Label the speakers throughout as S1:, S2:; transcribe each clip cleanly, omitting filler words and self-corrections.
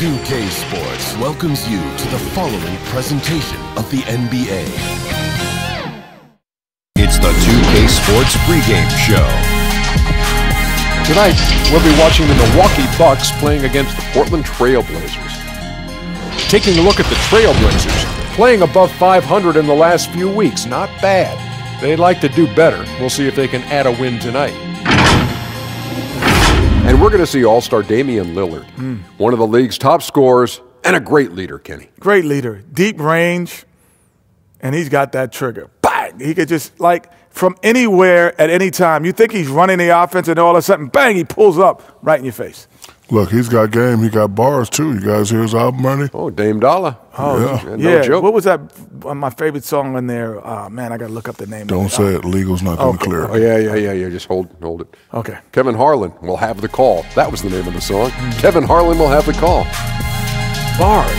S1: 2K Sports welcomes you to the following presentation of the NBA. It's the 2K Sports pregame show.
S2: Tonight, we'll be watching the Milwaukee Bucks playing against the Portland Trail Blazers. Taking a look at the Trail Blazers, playing above 500 in the last few weeks. Not bad. They'd like to do better. We'll see if they can add a win tonight. And we're going to see All-Star Damian Lillard, one of the league's top scorers and a great leader, Kenny.
S3: Great leader. Deep range, and he's got that trigger. Bang! He could just, like, from anywhere at any time. You think he's running the offense, and all of a sudden, bang, he pulls up right in your face.
S4: Look, he's got game. He got bars, too. You guys hear his album, Ernie?
S2: Oh, Dame Dollar.
S3: Oh,
S2: yeah.
S3: No
S2: joke.
S3: What was that? My favorite song in there? Man, I got to look up the name.
S4: Don't say it. Legal's not going to clear it.
S2: Oh, yeah. Just hold it.
S3: Okay.
S2: Kevin Harlan will have the call. That was the name of the song. Kevin Harlan will have the call. Bars.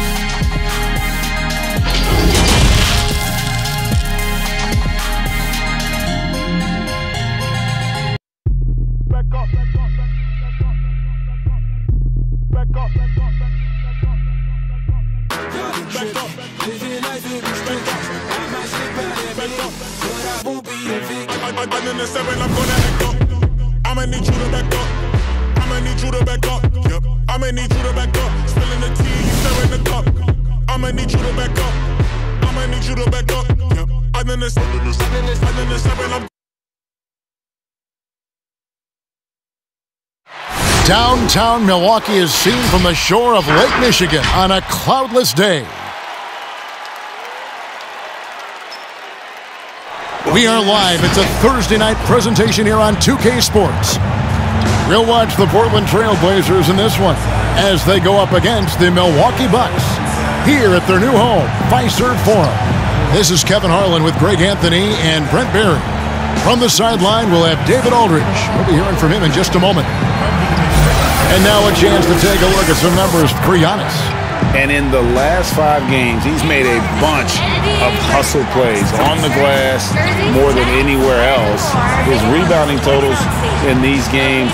S5: I'ma need you to back up. I'ma need you to back up. Yep. I'ma need you to back up. Spilling the tea, you stirring the cup. I'ma need you to back up. I'ma need you to back up. Yep. I'm in the 7.
S6: Downtown Milwaukee is seen from the shore of Lake Michigan on a cloudless day. We are live. It's a Thursday night presentation here on 2K Sports. We'll watch the Portland Trail Blazers in this one as they go up against the Milwaukee Bucks here at their new home, Fiserv Forum. This is Kevin Harlan with Greg Anthony and Brent Barry. From the sideline, we'll have David Aldridge. We'll be hearing from him in just a moment. And now a chance to take a look at some numbers for Giannis.
S7: And in the last 5 games, he's made a bunch of hustle plays on the glass more than anywhere else. His rebounding totals in these games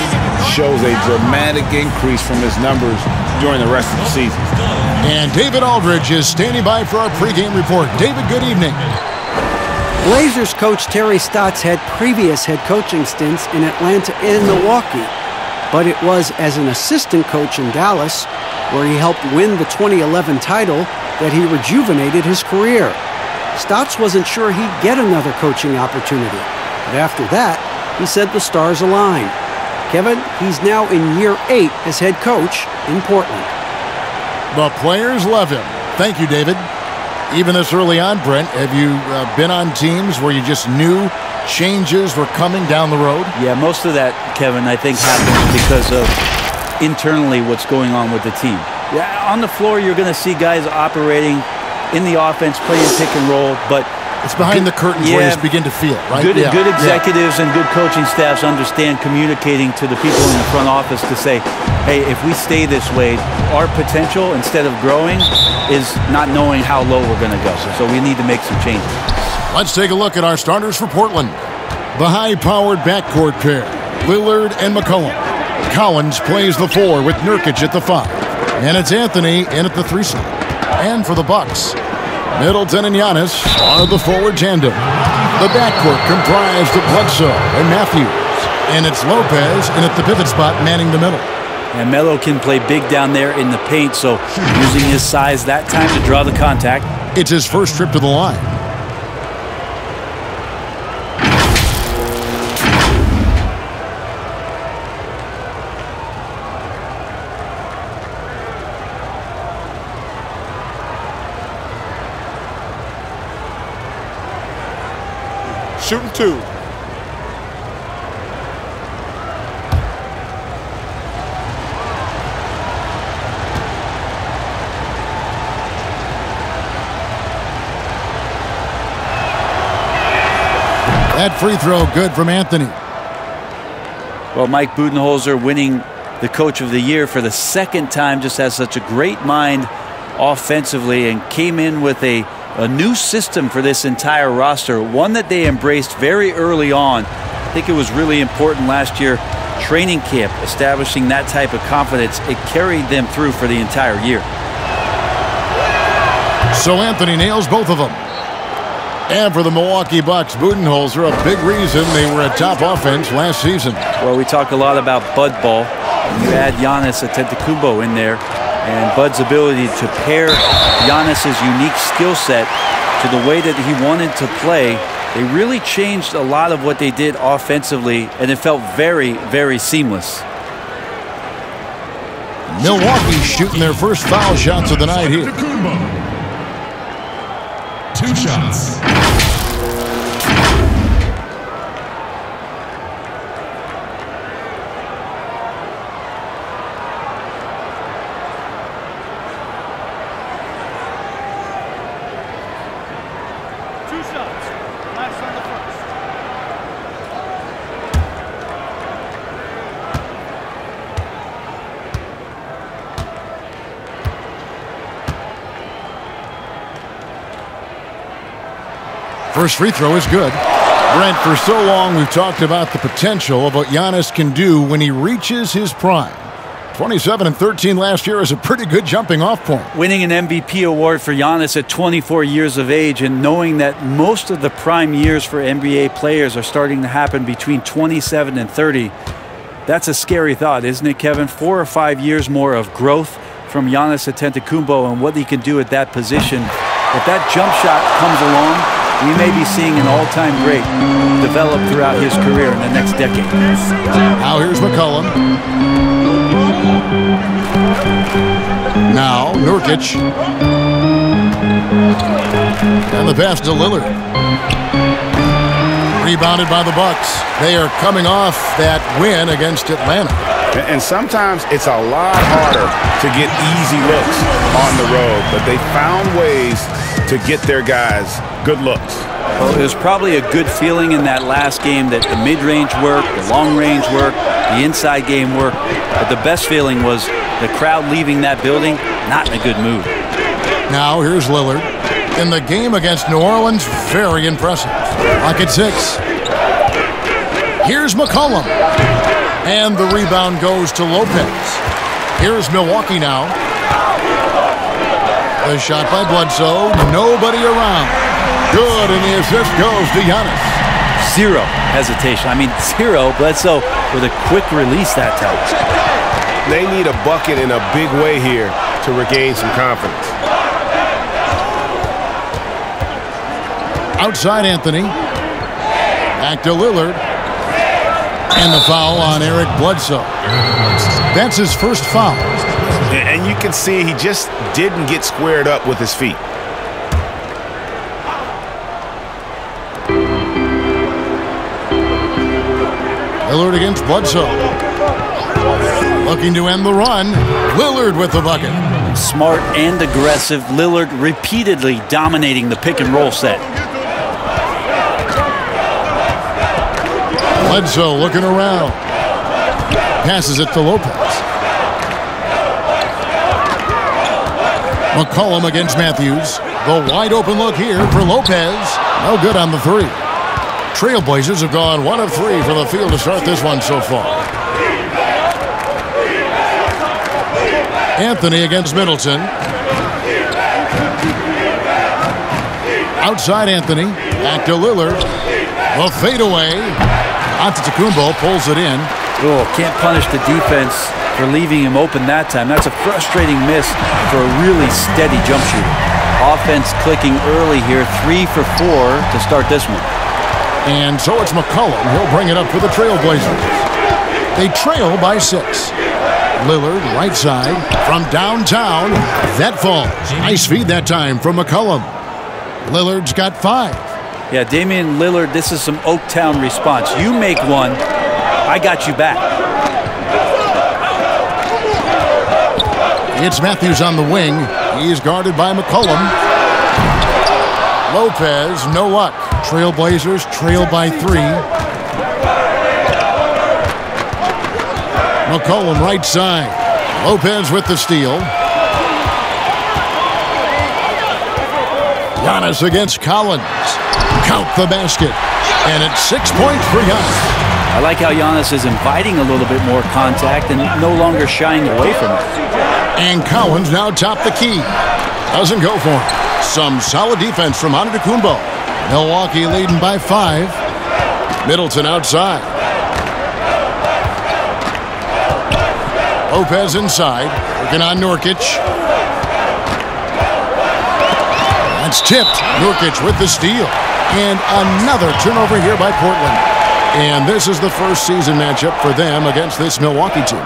S7: shows a dramatic increase from his numbers during the rest of the season.
S6: And David Aldridge is standing by for our pregame report. David, good evening.
S8: Blazers coach Terry Stotts had previous head coaching stints in Atlanta and Milwaukee, but it was as an assistant coach in Dallas, where he helped win the 2011 title, that he rejuvenated his career. Stotts wasn't sure he'd get another coaching opportunity, but after that, he said the stars aligned. Kevin, he's now in year 8 as head coach in Portland.
S6: The players love him. Thank you, David. Even this early on, Brent, have you been on teams where you just knew changes were coming down the road?
S9: Yeah, most of that, Kevin, I think happens because of internally what's going on with the team. Yeah, on the floor, you're going to see guys operating in the offense, playing pick and roll, but
S6: it's behind the curtains where you begin to feel it, right?
S9: Good executives and good coaching staffs understand communicating to the people in the front office to say, hey, if we stay this way, our potential, instead of growing, is not knowing how low we're going to go. So we need to make some changes.
S6: Let's take a look at our starters for Portland. The high-powered backcourt pair, Lillard and McCollum. Collins plays the 4 with Nurkic at the 5. And it's Anthony in at the 3 slot. And for the Bucks, Middleton and Giannis are the forward tandem. The backcourt comprised of Bledsoe and Matthews. And it's Lopez in at the pivot spot manning the middle.
S9: And Melo can play big down there in the paint, so using his size that time to draw the contact.
S6: It's his first trip to the line.
S5: Shooting 2.
S6: That free throw good from Anthony.
S9: Well, Mike Budenholzer winning the Coach of the Year for the 2nd time, just has such a great mind offensively and came in with a new system for this entire roster, one that they embraced very early on. I think it was really important last year training camp, establishing that type of confidence, it carried them through for the entire year.
S6: So Anthony nails both of them. And for the Milwaukee Bucks, Budenholzer, a big reason they were a top offense last season.
S9: Well, we talk a lot about Bud ball. You add Giannis Antetokounmpo in there, and Bud's ability to pair Giannis's unique skill set to the way that he wanted to play. They really changed a lot of what they did offensively, and it felt very, very seamless.
S6: Milwaukee shooting their first foul shots of the night here.
S5: 2 shots.
S6: First free throw is good. Brent, for so long we've talked about the potential of what Giannis can do when he reaches his prime. 27 and 13 last year is a pretty good jumping off point.
S9: Winning an MVP award for Giannis at 24 years of age, and knowing that most of the prime years for NBA players are starting to happen between 27 and 30, that's a scary thought, isn't it, Kevin? 4 or 5 years more of growth from Giannis Antetokounmpo and what he can do at that position. If that jump shot comes along, we may be seeing an all-time great develop throughout his career in the next decade.
S6: Now here's McCollum. Now Nurkic. And the pass to Lillard. Rebounded by the Bucks. They are coming off that win against Atlanta.
S7: And sometimes it's a lot harder to get easy looks on the road, but they found ways to get their guys good looks.
S9: Well, it was probably a good feeling in that last game that the mid-range worked, the long-range worked, the inside game worked, but the best feeling was the crowd leaving that building not in a good mood.
S6: Now here's Lillard. In the game against New Orleans, very impressive. Lock at 6. Here's McCollum. And the rebound goes to Lopez. Here's Milwaukee now. The shot by Bledsoe. Nobody around. Good, and the assist goes to Giannis.
S9: Zero hesitation. I mean, zero. Bledsoe with a quick release that time.
S10: They need a bucket in a big way here to regain some confidence.
S6: Outside Anthony. Back to Lillard. And the foul on Eric Bledsoe. That's his first foul.
S10: And you can see he just didn't get squared up with his feet.
S6: Lillard against Bledsoe. Looking to end the run. Lillard with the bucket.
S9: Smart and aggressive. Lillard repeatedly dominating the pick and roll set.
S6: Bledsoe looking around. Passes it to Lopez. McCollum against Matthews. The wide open look here for Lopez. No good on the 3. Trailblazers have gone 1 of 3 from the field to start this one so far. Anthony against Middleton. Outside Anthony. Back to Lillard. The fadeaway. Antetokounmpo pulls it in.
S9: Oh, can't punish the defense for leaving him open that time. That's a frustrating miss for a really steady jump shooter. Offense clicking early here, 3 for 4 to start this one.
S6: And so it's McCollum. He'll bring it up for the Trailblazers. They trail by 6. Lillard, right side, from downtown. That falls. Nice feed that time from McCollum. Lillard's got 5.
S9: Yeah, Damian Lillard, this is some Oaktown response. You make one, I got you back.
S6: It's Matthews on the wing. He's guarded by McCollum. Lopez, no luck. Trailblazers trail by 3. McCollum right side. Lopez with the steal. Giannis against Collins. Count the basket. And it's 6 points for Giannis.
S9: I like how Giannis is inviting a little bit more contact and no longer shying away from it.
S6: And Collins now top the key. Doesn't go for him. Some solid defense from Antetokounmpo. Milwaukee leading by 5. Middleton outside. Lopez inside. Working on Nurkic. That's tipped. Nurkic with the steal. And another turnover here by Portland. And this is the first season matchup for them against this Milwaukee team.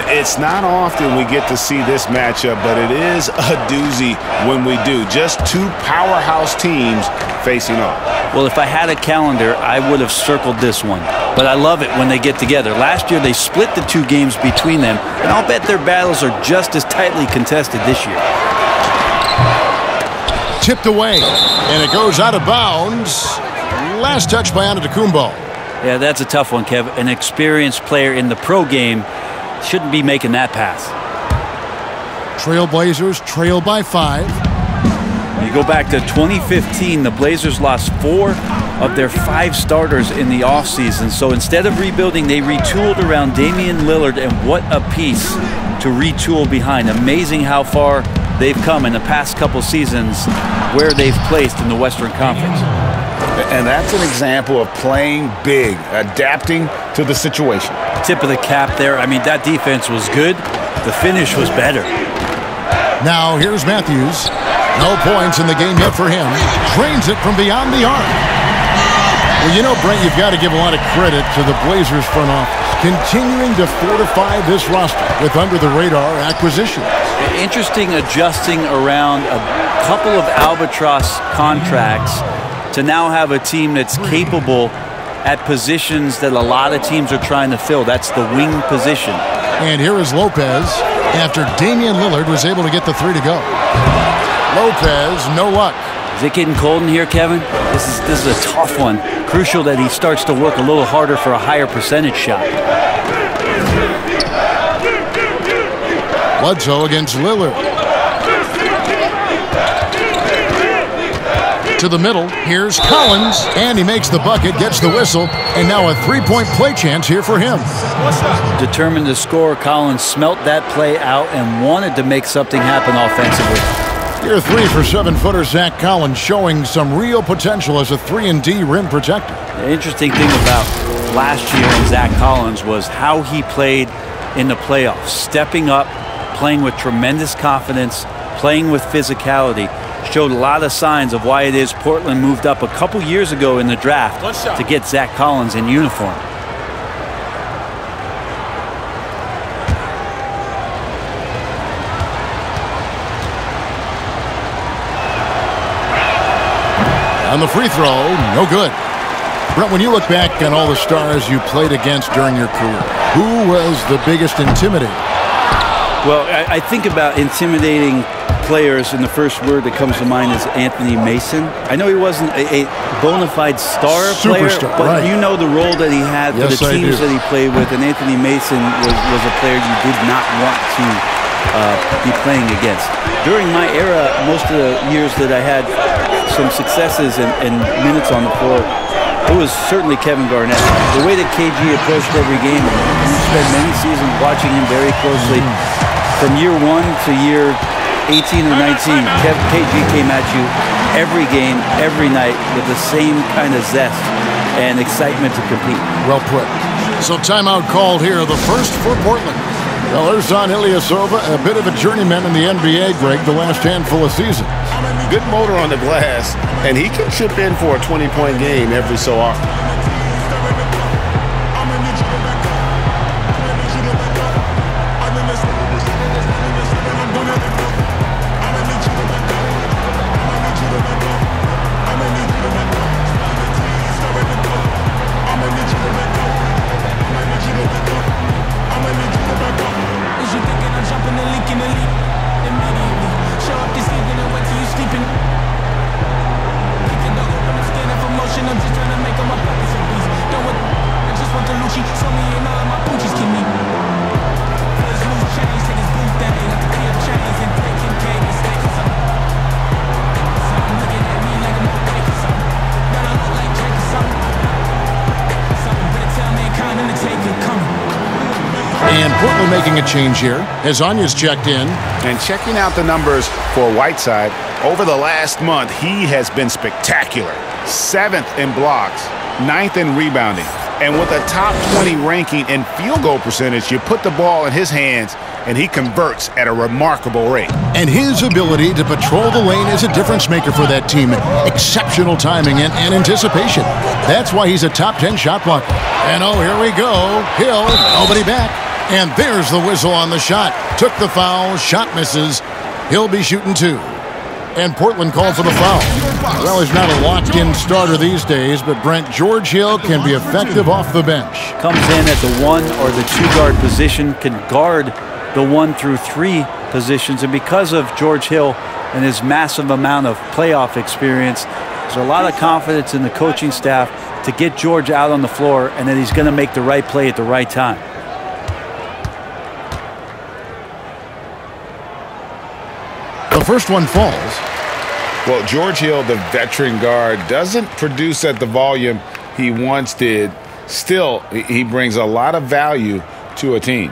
S7: It's not often we get to see this matchup, but it is a doozy when we do. Just two powerhouse teams facing off.
S9: Well, if I had a calendar, I would have circled this one. But I love it when they get together. Last year, they split the two games between them, and I'll bet their battles are just as tightly contested this year.
S6: Tipped away, and it goes out of bounds. Last touch by Antetokounmpo.
S9: Yeah, that's a tough one, Kev. An experienced player in the pro game shouldn't be making that pass.
S6: Trailblazers trail by 5.
S9: You go back to 2015, the Blazers lost 4 of their 5 starters in the offseason. So instead of rebuilding, they retooled around Damian Lillard, and what a piece to retool behind. Amazing how far they've come in the past couple seasons where they've placed in the Western Conference.
S7: And that's an example of playing big, adapting to the situation.
S9: Tip of the cap there. I mean, that defense was good. The finish was better.
S6: Now here's Matthews. No points in the game yet for him. Drains it from beyond the arc. Well, you know, Brent, you've got to give a lot of credit to the Blazers front office, continuing to fortify this roster with under-the-radar acquisitions.
S9: Interesting adjusting around a couple of albatross contracts to now have a team that's capable at positions that a lot of teams are trying to fill. That's the wing position.
S6: And here is Lopez after Damian Lillard was able to get the 3 to go. Lopez, no luck.
S9: Is it getting cold in here, Kevin? This is a tough one. Crucial that he starts to work a little harder for a higher percentage shot.
S6: Bledsoe against Lillard. To the middle, here's Collins, and he makes the bucket, gets the whistle, and now a 3-point play chance here for him.
S9: Determined to score, Collins smelt that play out and wanted to make something happen offensively.
S6: Here 3 for 7-footer Zach Collins, showing some real potential as a 3-and-D rim protector.
S9: The interesting thing about last year in Zach Collins was how he played in the playoffs, stepping up, playing with tremendous confidence, playing with physicality. Showed a lot of signs of why it is Portland moved up a couple years ago in the draft to get Zach Collins in uniform.
S6: On the free throw, no good. Brent, when you look back on all the stars you played against during your career, who was the biggest intimidator?
S9: Well, I think about intimidating players, and the first word that comes to mind is Anthony Mason. I know he wasn't a bona fide star player, but you know the role that he had for the teams that he played with, and Anthony Mason was a player you did not want to be playing against. During my era, most of the years that I had some successes and minutes on the floor, it was certainly Kevin Garnett. The way that KG approached every game, you spent many seasons watching him very closely. From year 1 to year 18 or 19, KG came at you every game, every night with the same kind of zest and excitement to compete.
S6: Well put. So timeout called here, the first for Portland. Well, there's Don Ilyasova, a bit of a journeyman in the NBA, Greg, the last handful of seasons.
S7: Good motor on the glass, and he can chip in for a 20-point game every so often.
S5: I'm just trying to make all my pockets.
S6: Portland making a change here. Hezonja's checked in.
S7: And checking out the numbers for Whiteside, over the last month, he has been spectacular. 7th in blocks, 9th in rebounding. And with a top 20 ranking in field goal percentage, you put the ball in his hands, and he converts at a remarkable rate.
S6: And his ability to patrol the lane is a difference maker for that team. Exceptional timing and anticipation. That's why he's a top 10 shot blocker. And oh, here we go. Hill, nobody back. And there's the whistle on the shot. Took the foul, shot misses. He'll be shooting 2. And Portland called for the foul. Well, he's not a locked-in starter these days, but Brent, George Hill can be effective off the bench.
S9: Comes in at the 1 or the 2 guard position, can guard the 1 through 3 positions. And because of George Hill and his massive amount of playoff experience, there's a lot of confidence in the coaching staff to get George out on the floor and that he's going to make the right play at the right time.
S6: The first one falls.
S7: Well, George Hill, the veteran guard, doesn't produce at the volume he once did. Still, he brings a lot of value to a team.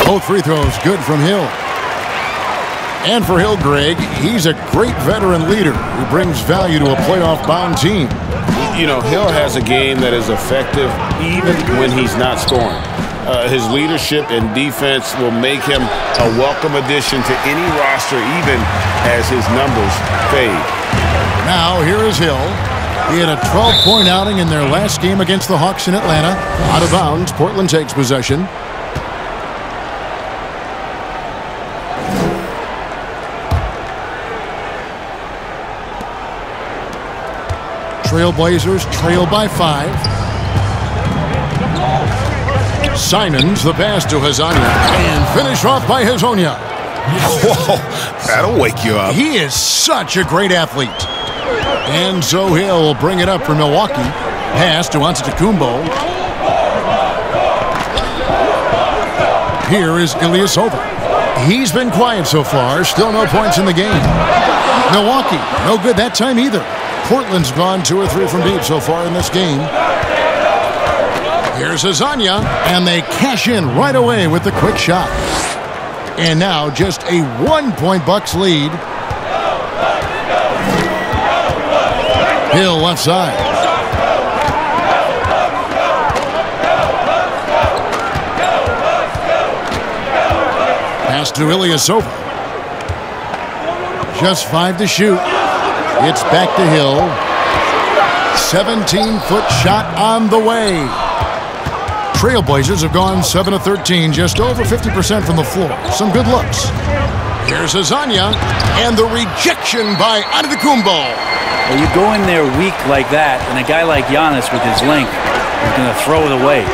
S6: Both free throws good from Hill. And for Hill, Greg, he's a great veteran leader who brings value to a playoff-bound team.
S7: You know, Hill has a game that is effective even when he's not scoring. His leadership and defense will make him a welcome addition to any roster, even as his numbers fade.
S6: Now, here is Hill. He had a 12-point outing in their last game against the Hawks in Atlanta. Out of bounds, Portland takes possession. Trailblazers trail by 5. Simons, the pass to Hezonja. And finish off by Hezonja.
S10: Whoa, that'll wake you up.
S6: He is such a great athlete. And so Hill will bring it up for Milwaukee. Pass to Antetokounmpo. Here is Ilyasova. He's been quiet so far. Still no points in the game. Milwaukee, no good that time either. Portland's gone 2 or 3 from deep so far in this game. Here's Hezonja, and they cash in right away with the quick shot. And now just a 1-point Bucks lead. Hill left side. Pass to Ilyasova. Just 5 to shoot. It's back to Hill. 17-foot shot on the way. Trailblazers have gone 7 of 13, just over 50% from the floor. Some good looks. Here's Hezonja, and the rejection by Antetokounmpo.
S9: Well, you go in there weak like that, and a guy like Giannis with his length is going to throw it away.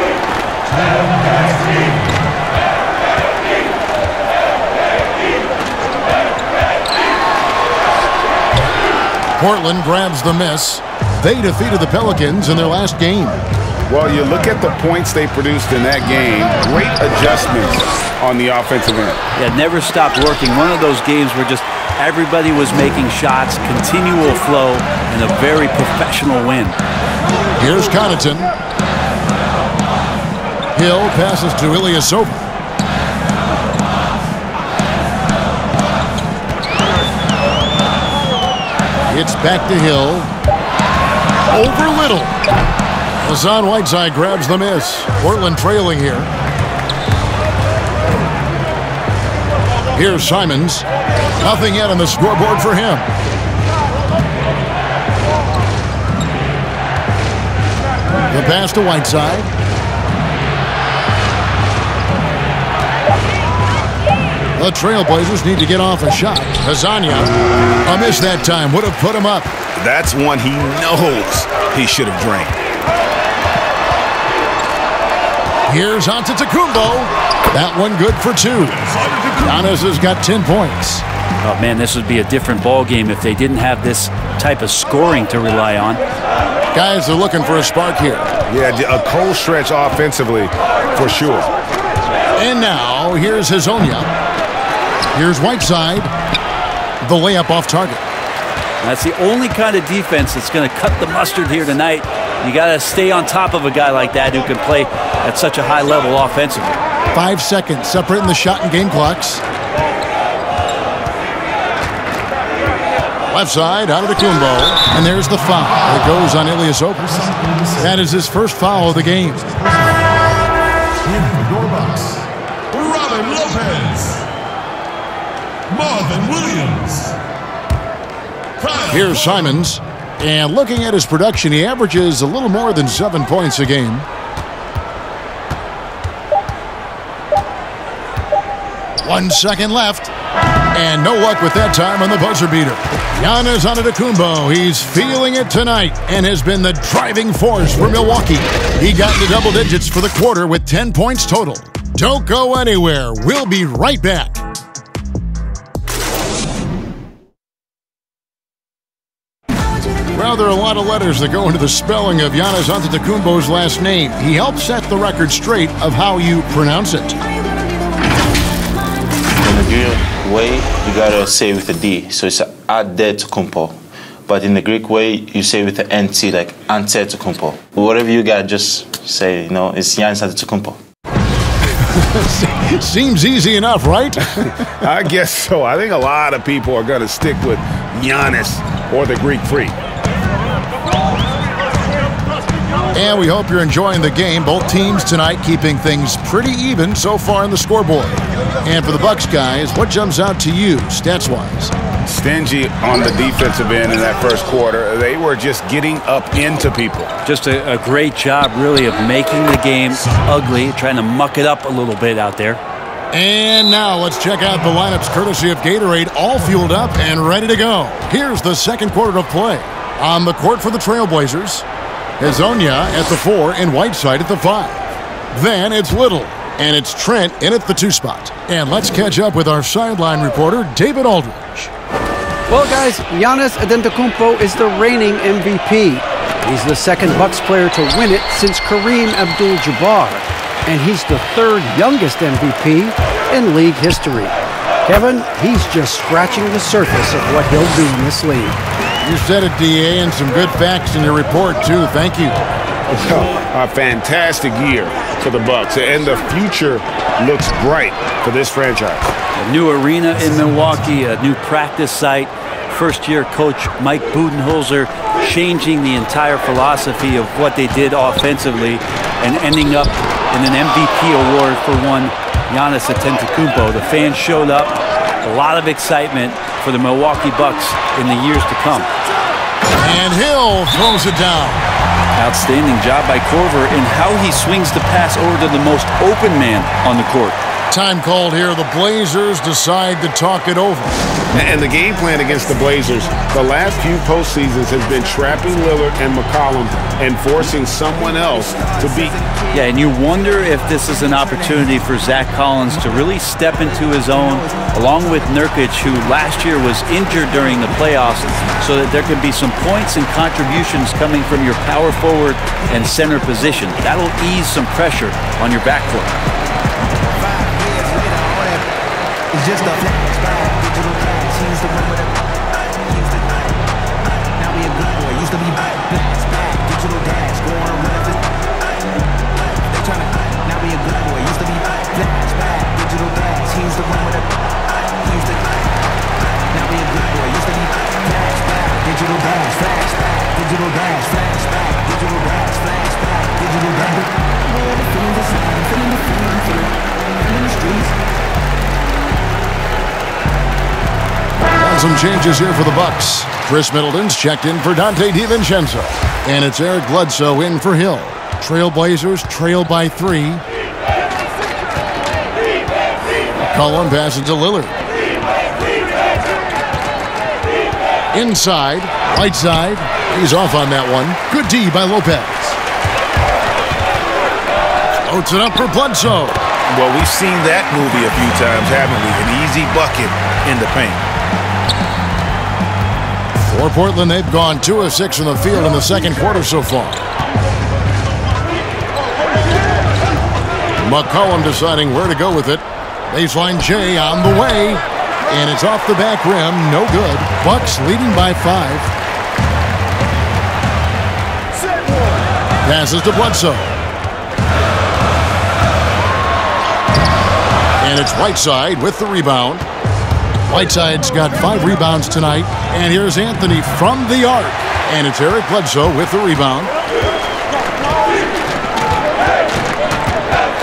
S6: Portland grabs the miss. They defeated the Pelicans in their last game.
S7: Well, you look at the points they produced in that game. Great adjustments on the offensive end.
S9: Yeah, never stopped working. One of those games where just everybody was making shots, continual flow, and a very professional win.
S6: Here's Connaughton. Hill passes to Ilyasova. It's back to Hill. Over Little. Hassan Whiteside grabs the miss. Portland trailing here. Here's Simons. Nothing yet on the scoreboard for him. The pass to Whiteside. The Trailblazers need to get off a shot. Hezonja, a miss that time, would have put him up.
S10: That's one he knows he should have drained.
S6: Here's Antetokounmpo. That one good for 2. Giannis has got 10 points.
S9: Oh, man, this would be a different ball game if they didn't have this type of scoring to rely on.
S6: Guys are looking for a spark here.
S10: Yeah, a cold stretch offensively, for sure.
S6: And now, here's Hezonja. Here's Whiteside. The layup off target.
S9: That's the only kind of defense that's going to cut the mustard here tonight. You got to stay on top of a guy like that who can play at such a high level offensively.
S6: 5 seconds separating the shot and game clocks. Left side, out of the Kumbo, and there's the foul. It goes on Ilyasovas. That is his first foul of the game.
S5: In your box, Robin Lopez, Marvin Williams.
S6: Here's Simons, and looking at his production, he averages a little more than 7 points a game. One second left, and no luck with that time on the buzzer beater. Giannis Antetokounmpo, he's feeling it tonight and has been the driving force for Milwaukee. He got into double digits for the quarter with 10 points total. Don't go anywhere. We'll be right back. Well, there are a lot of letters that go into the spelling of Giannis Antetokounmpo's last name. He helped set the record straight of how you pronounce it.
S11: In the Greek way, you gotta say with a D, so it's Antetokounmpo. But in the Greek way, you say with the NT, like Antetokounmpo. Whatever you got, just say, it's Giannis Antetokounmpo.
S6: Seems easy enough, right?
S7: I guess so. I think a lot of people are going to stick with Giannis or the Greek Freak.
S6: And we hope you're enjoying the game. Both teams tonight keeping things pretty even so far on the scoreboard. And for the Bucks guys, what jumps out to you stats-wise?
S7: Stingy on the defensive end in that first quarter. They were just getting up into people.
S9: Just a great job, really, of making the game ugly, trying to muck it up a little bit out there.
S6: And now let's check out the lineups courtesy of Gatorade, all fueled up and ready to go. Here's the second quarter of play. On the court for the Trailblazers, Hezonja at the 4 and Whiteside at the 5. Then it's Little, and it's Trent in at the 2 spot. And let's catch up with our sideline reporter, David Aldridge.
S8: Well, guys, Giannis Antetokounmpo is the reigning MVP. He's the second Bucks player to win it since Kareem Abdul-Jabbar, and he's the third youngest MVP in league history. Kevin, he's just scratching the surface of what he'll do in this league.
S6: You said it, DA, and some good facts in your report, too. Thank you.
S7: A fantastic year for the Bucks, and the future looks bright for this franchise.
S9: A new arena in Milwaukee, a new practice site. First-year coach Mike Budenholzer changing the entire philosophy of what they did offensively and ending up in an MVP award for one Giannis Antetokounmpo. The fans showed up. A lot of excitement for the Milwaukee Bucks in the years to come.
S6: And Hill throws it down.
S9: Outstanding job by Korver in how he swings the pass over to the most open man on the court.
S6: Time called here. The Blazers decide to talk it over.
S7: And the game plan against the Blazers, the last few postseasons has been trapping Lillard and McCollum and forcing someone else to beat.
S9: Yeah, and you wonder if this is an opportunity for Zach Collins to really step into his own, along with Nurkic, who last year was injured during the playoffs, so that there can be some points and contributions coming from your power forward and center position. That'll ease some pressure on your backcourt.
S12: It's just a flashback, digital flash. He used to run with it. Now we a good boy. Used to be back, digital dash. Go on, run if it's. They tryna. Now we a good boy. Used to be flashback, digital dash. He used to run with it. He used to. Now we a good boy. Used to be flashback, digital dash, flashback, digital dash, flashback, digital dash, flashback, digital dash. Feeling the sound, feeling the feeling, feeling the streets.
S6: Some changes here for the Bucks. Chris Middleton's checked in for Dante DiVincenzo. And it's Eric Bledsoe in for Hill. Trailblazers trail by 3. McCollum passes to Lillard. Inside, right side. He's off on that one. Good D by Lopez. Floats it up for Bledsoe.
S10: Well, we've seen that movie a few times, haven't we? An easy bucket in the paint.
S6: For Portland, they've gone 2 of 6 from the field in the second quarter so far. McCollum deciding where to go with it. Baseline J on the way. And it's off the back rim. No good. Bucks leading by 5. Passes to Bledsoe. And it's Whiteside with the rebound. Whiteside's got 5 rebounds tonight. And here's Anthony from the arc. And it's Eric Bledsoe with the rebound.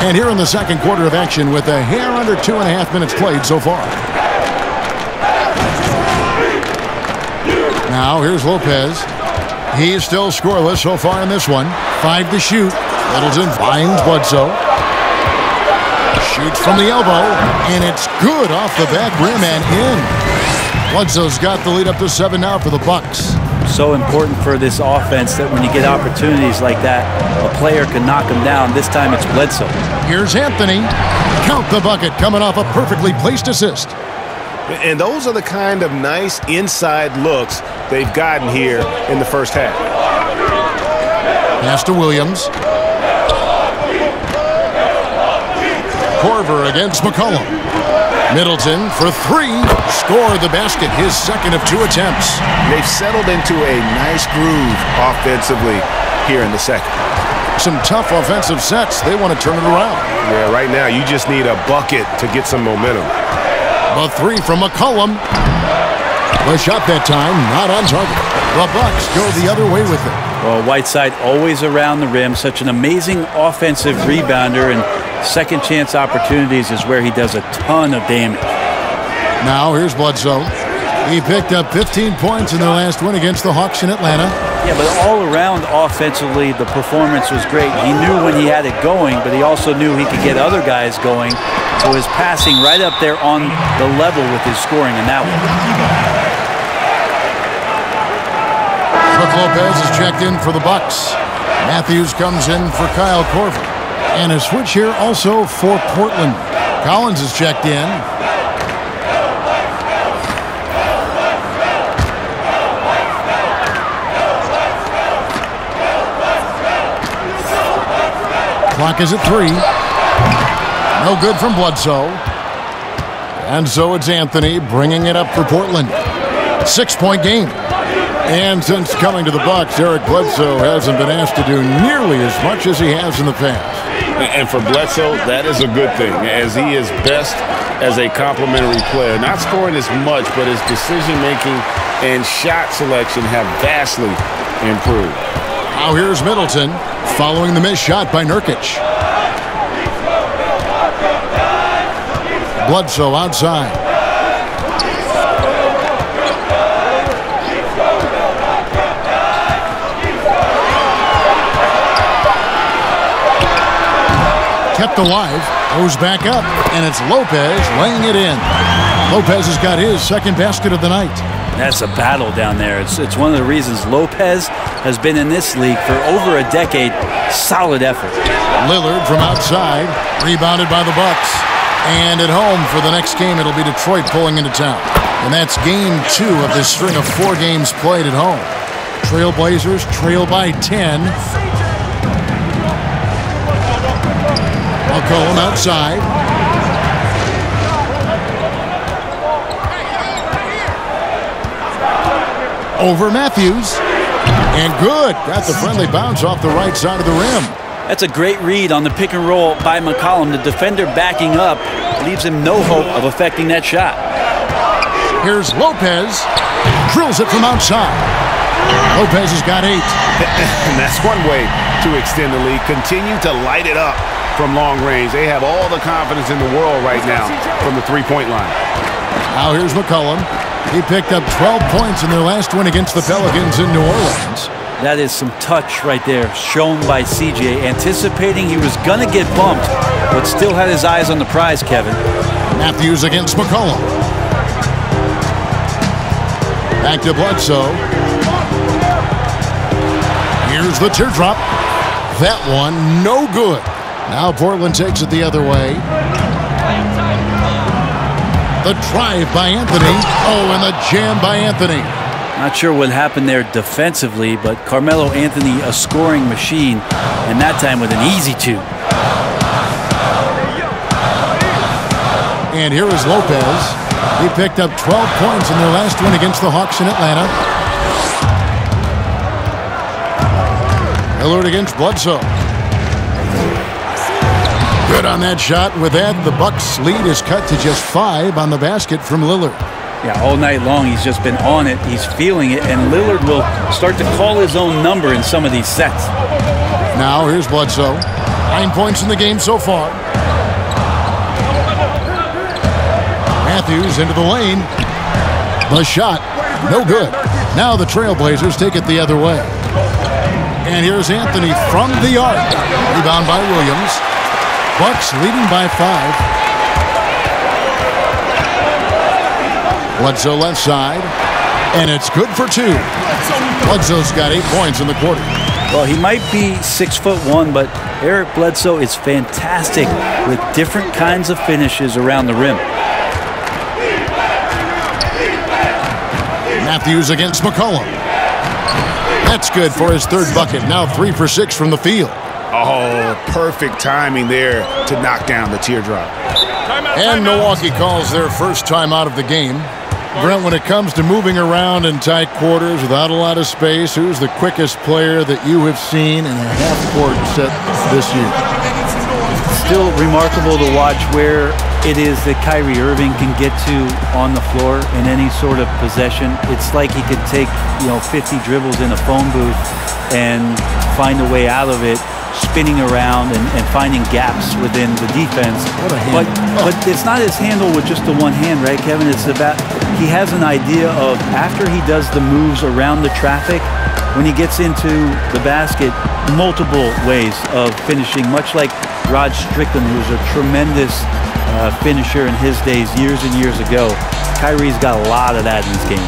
S6: And here in the second quarter of action with a hair under 2.5 minutes played so far. Now here's Lopez. He's still scoreless so far in this one. 5 to shoot. Middleton finds Bledsoe. Shoots from the elbow, and it's good off the back rim and in. Bledsoe's got the lead up to 7 now for the Bucks.
S9: So important for this offense that when you get opportunities like that, a player can knock them down. This time it's Bledsoe.
S6: Here's Anthony. Count the bucket coming off a perfectly placed assist.
S10: And those are the kind of nice inside looks they've gotten here in the first half.
S6: Pass to Williams. Korver against McCollum. Middleton for 3. Scored the basket, his second of 2 attempts.
S10: They've settled into a nice groove offensively here in the second.
S6: Some tough offensive sets. They want to turn it around.
S10: Yeah, right now you just need a bucket to get some momentum.
S6: A 3 from McCollum. The shot that time, not on target. The Bucks go the other way with it.
S9: Well, Whiteside always around the rim. Such an amazing offensive rebounder, and second chance opportunities is where he does a ton of damage.
S6: Now here's Bledsoe. He picked up 15 points in their last win against the Hawks in Atlanta.
S9: Yeah, but all around offensively, the performance was great. He knew when he had it going, but he also knew he could get other guys going. So his passing right up there on the level with his scoring in that one.
S6: Brook Lopez is checked in for the Bucks. Matthews comes in for Kyle Korver. And a switch here also for Portland. Collins is checked in. Clock is at 3. No good from Bledsoe. And so it's Anthony bringing it up for Portland. 6-point game. And since coming to the Bucks, Eric Bledsoe hasn't been asked to do nearly as much as he has in the past.
S7: And for Bledsoe, that is a good thing, as he is best as a complementary player. Not scoring as much, but his decision-making and shot selection have vastly improved.
S6: Now here's Middleton following the missed shot by Nurkic. Bledsoe outside. Kept alive, goes back up, and it's Lopez laying it in. Lopez has got his second basket of the night.
S9: That's a battle down there. It's one of the reasons Lopez has been in this league for over a decade. Solid effort.
S6: Lillard from outside, rebounded by the Bucks. And at home for the next game, it'll be Detroit pulling into town. And that's game 2 of this string of 4 games played at home. Trailblazers trail by 10. McCollum outside. Over Matthews. And good. Got the friendly bounce off the right side of the rim.
S9: That's a great read on the pick and roll by McCollum. The defender backing up leaves him no hope of affecting that shot.
S6: Here's Lopez. Drills it from outside. Lopez has got 8.
S10: And that's one way to extend the lead. Continue to light it up from long range. They have all the confidence in the world right now from the three-point line.
S6: Now here's McCollum. He picked up 12 points in their last win against the Pelicans in New Orleans.
S9: That is some touch right there shown by CJ, anticipating he was going to get bumped, but still had his eyes on the prize, Kevin.
S6: Matthews against McCollum. Back to Bledsoe. Here's the teardrop. That one, no good. Now Portland takes it the other way. The drive by Anthony. Oh, and the jam by Anthony.
S9: Not sure what happened there defensively, but Carmelo Anthony, a scoring machine, and that time with an easy 2.
S6: And here is Lopez. He picked up 12 points in their last win against the Hawks in Atlanta. Lillard against Bledsoe. Good on that shot. With that, the Bucks' lead is cut to just 5 on the basket from Lillard.
S9: Yeah, all night long he's just been on it. He's feeling it, and Lillard will start to call his own number in some of these sets.
S6: Now here's Bledsoe. 9 points in the game so far. Matthews into the lane. The shot, no good. Now the Trailblazers take it the other way. And here's Anthony from the arc. Rebound by Williams. Bucks leading by 5. Bledsoe left side. And it's good for 2. Bledsoe's got 8 points in the quarter.
S9: Well, he might be 6'1", but Eric Bledsoe is fantastic with different kinds of finishes around the rim.
S6: Matthews against McCollum. That's good for his 3rd bucket. Now 3 for 6 from the field.
S10: Oh, perfect timing there to knock down the teardrop.
S6: And Milwaukee calls their first time out of the game. Brent, when it comes to moving around in tight quarters without a lot of space, who's the quickest player that you have seen in a half-court set this year?
S9: Still remarkable to watch where it is that Kyrie Irving can get to on the floor in any sort of possession. It's like he could take, 50 dribbles in a phone booth and find a way out of it, spinning around and finding gaps within the defense. But it's not his handle with just the one hand, right, Kevin? It's about he has an idea of after he does the moves around the traffic, when he gets into the basket, multiple ways of finishing, much like Rod Strickland, who's a tremendous finisher in his days years and years ago. Kyrie's got a lot of that in his game.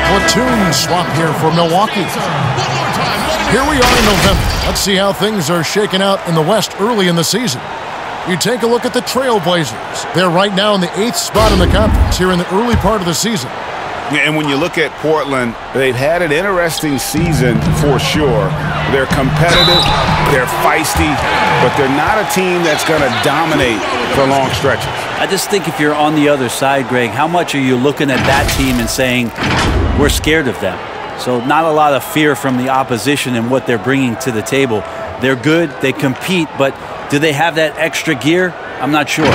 S6: Platoon swap here for Milwaukee. Here we are in November. Let's see how things are shaking out in the West early in the season. You take a look at the Trailblazers. They're right now in the 8th spot in the conference here in the early part of the season.
S10: Yeah, and when you look at Portland, they've had an interesting season for sure. They're competitive, they're feisty, but they're not a team that's going to dominate for long stretches.
S9: I just think if you're on the other side, Greg, how much are you looking at that team and saying, we're scared of them? So not a lot of fear from the opposition and what they're bringing to the table. They're good, they compete, but do they have that extra gear? I'm not sure.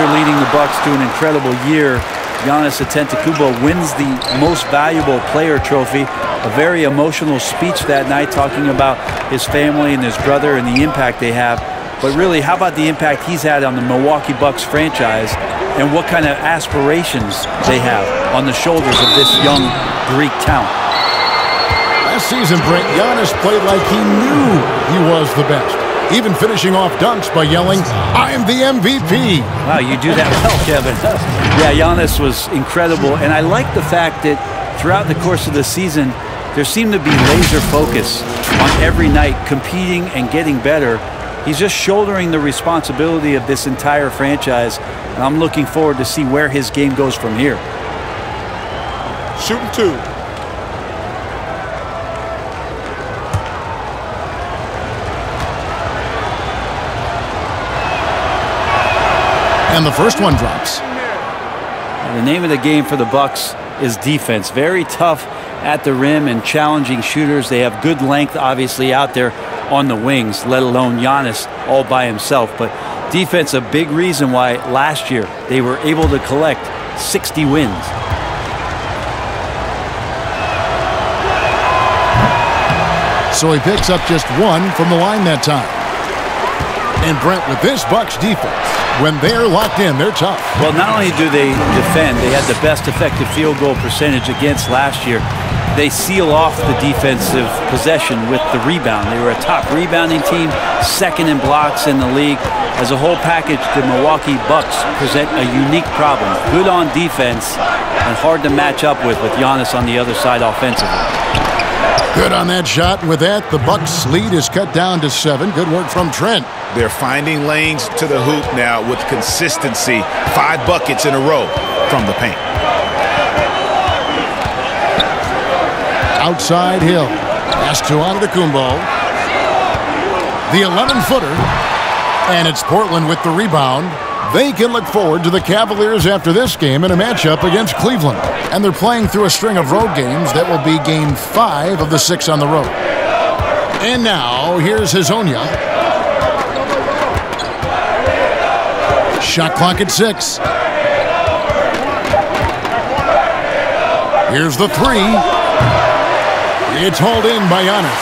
S9: Leading the Bucks to an incredible year, Giannis Antetokounmpo wins the Most Valuable Player trophy. A very emotional speech that night talking about his family and his brother and the impact they have. But really, how about the impact he's had on the Milwaukee Bucks franchise and what kind of aspirations they have on the shoulders of this young Greek talent?
S6: Last season, Brent, Giannis played like he knew he was the best. Even finishing off dunks by yelling, "I'm the MVP."
S9: Wow, you do that well, Kevin. Yeah, Giannis was incredible. And I like the fact that throughout the course of the season, there seemed to be laser focus on every night, competing and getting better. He's just shouldering the responsibility of this entire franchise. And I'm looking forward to see where his game goes from here.
S3: Shooting 2.
S6: And the first one drops.
S9: And the name of the game for the Bucks is defense. Very tough at the rim and challenging shooters. They have good length, obviously, out there on the wings, let alone Giannis all by himself. But defense, a big reason why last year they were able to collect 60 wins.
S6: So he picks up just 1 from the line that time. And Brent, with this Bucks defense, when they're locked in, they're tough.
S9: Well, not only do they defend, they had the best effective field goal percentage against last year. They seal off the defensive possession with the rebound. They were a top rebounding team, second in blocks in the league. As a whole package, the Milwaukee Bucks present a unique problem. Good on defense and hard to match up with Giannis on the other side offensively.
S6: Good on that shot. With that, the Bucks' lead is cut down to 7. Good work from Trent.
S10: They're finding lanes to the hoop now with consistency. 5 buckets in a row from the paint.
S6: Outside Hill. Pass to Antetokounmpo. The 11-footer. And it's Portland with the rebound. They can look forward to the Cavaliers after this game in a matchup against Cleveland. And they're playing through a string of road games. That will be game 5 of the 6 on the road. And now, here's Hezonja. Shot clock at 6. Here's the 3. It's hauled in by Giannis.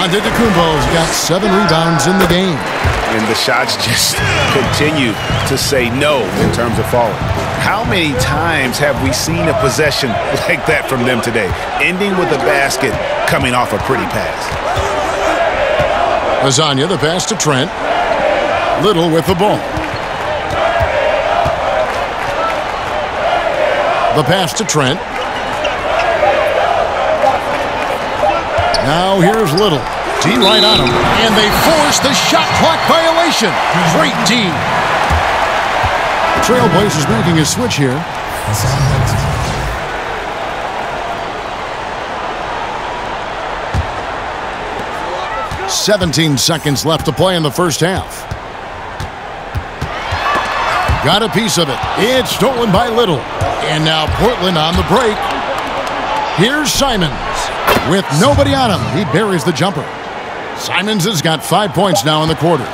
S6: Antetokounmpo's got 7 rebounds in the game.
S10: And the shots just continue to say no in terms of falling. How many times have we seen a possession like that from them today? Ending with a basket, coming off a pretty pass.
S6: Hezonja, the pass to Trent. Little with the ball. The pass to Trent. Now here's Little. D right on him. And they force the shot clock violation. Great D. Trailblazers making a switch here. 17 seconds left to play in the first half. Got a piece of it. It's stolen by Little. And now Portland on the break. Here's Simons. With nobody on him, he buries the jumper. Simons has got 5 points now in the quarter.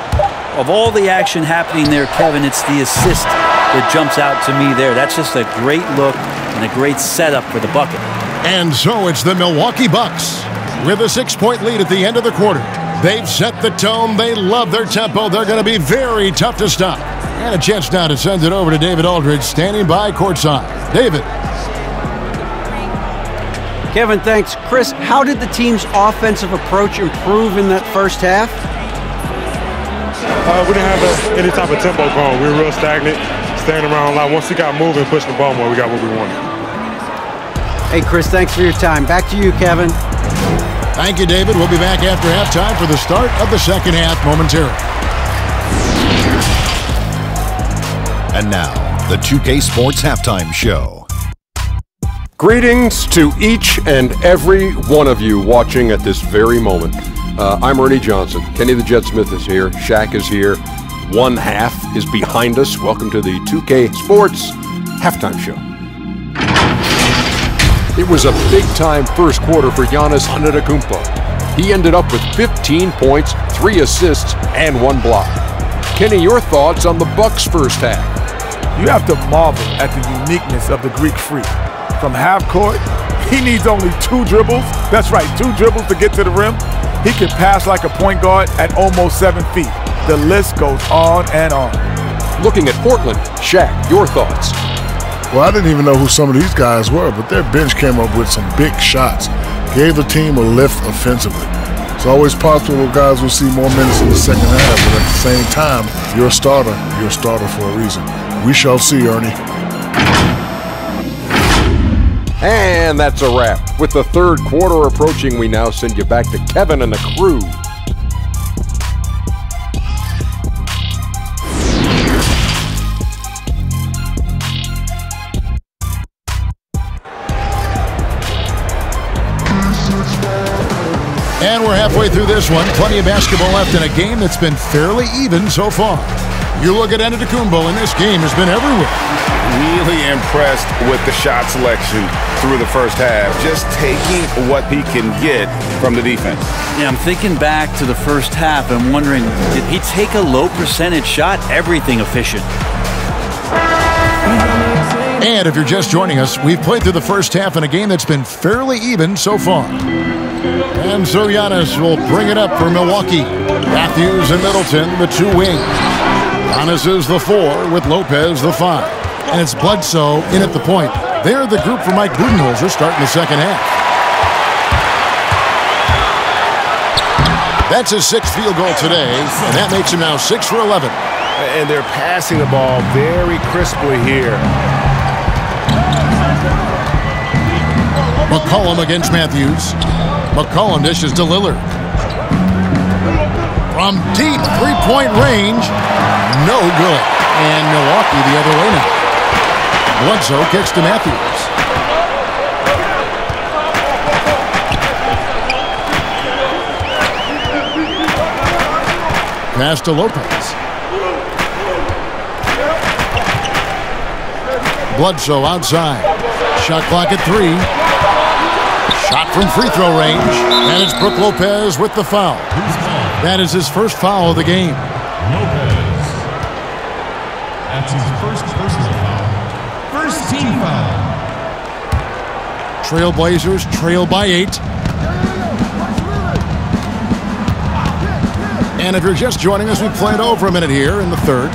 S9: Of all the action happening there, Kevin, it's the assist that jumps out to me there. That's just a great look and a great setup for the bucket.
S6: And so it's the Milwaukee Bucks with a 6-point lead at the end of the quarter. They've set the tone. They love their tempo. They're going to be very tough to stop. And a chance now to send it over to David Aldridge, standing by courtside. David.
S8: Kevin, thanks. Chris, how did the team's offensive approach improve in that first half?
S13: We didn't have any type of tempo going. We were real stagnant, staying around a lot. Once we got moving, pushing the ball more, we got what we wanted.
S8: Hey, Chris, thanks for your time. Back to you, Kevin.
S6: Thank you, David. We'll be back after halftime for the start of the second half momentarily.
S14: And now, the 2K Sports Halftime Show.
S2: Greetings to each and every one of you watching at this very moment. I'm Ernie Johnson. Kenny the Jet Smith is here. Shaq is here. One half is behind us. Welcome to the 2K Sports Halftime Show. It was a big-time first quarter for Giannis Antetokounmpo. He ended up with 15 points, 3 assists, and 1 block. Kenny, your thoughts on the Bucks' first half?
S3: You have to marvel at the uniqueness of the Greek Freak. From half court, he needs only 2 dribbles. That's right, 2 dribbles to get to the rim. He can pass like a point guard at almost 7 feet. The list goes on and on.
S2: Looking at Portland, Shaq, your thoughts?
S4: Well, I didn't even know who some of these guys were, but their bench came up with some big shots. Gave the team a lift offensively. It's always possible guys will see more minutes in the second half, but at the same time, you're a starter for a reason. We shall see, Ernie.
S2: And that's a wrap. With the third quarter approaching, we now send you back to Kevin and the crew.
S6: And we're halfway through this one. Plenty of basketball left in a game that's been fairly even so far. You look at Antetokounmpo, and this game has been everywhere.
S10: Really impressed with the shot selection through the first half. Just taking what he can get from the defense.
S9: Yeah, I'm thinking back to the first half and wondering, did he take a low percentage shot? Everything efficient.
S6: And if you're just joining us, we've played through the first half in a game that's been fairly even so far. And so Giannis will bring it up for Milwaukee. Matthews and Middleton, the two wings. Giannis is the 4 with Lopez the 5. And it's Bledsoe in at the point. They're the group for Mike Budenholzer starting the second half. That's his 6th field goal today, and that makes him now 6 for 11.
S10: And they're passing the ball very crisply here.
S6: McCollum against Matthews. McCollum dishes to Lillard. From deep three-point range, no good. And Milwaukee the other way now. Bledsoe kicks to Matthews. Pass to Lopez. Bledsoe outside. Shot clock at 3. Shot from free throw range. And it's Brook Lopez with the foul. That is his first foul of the game.
S15: Lopez. That's his first personal foul. First team foul.
S6: Trailblazers trail by 8. And if you're just joining us, we played over a minute here in the third.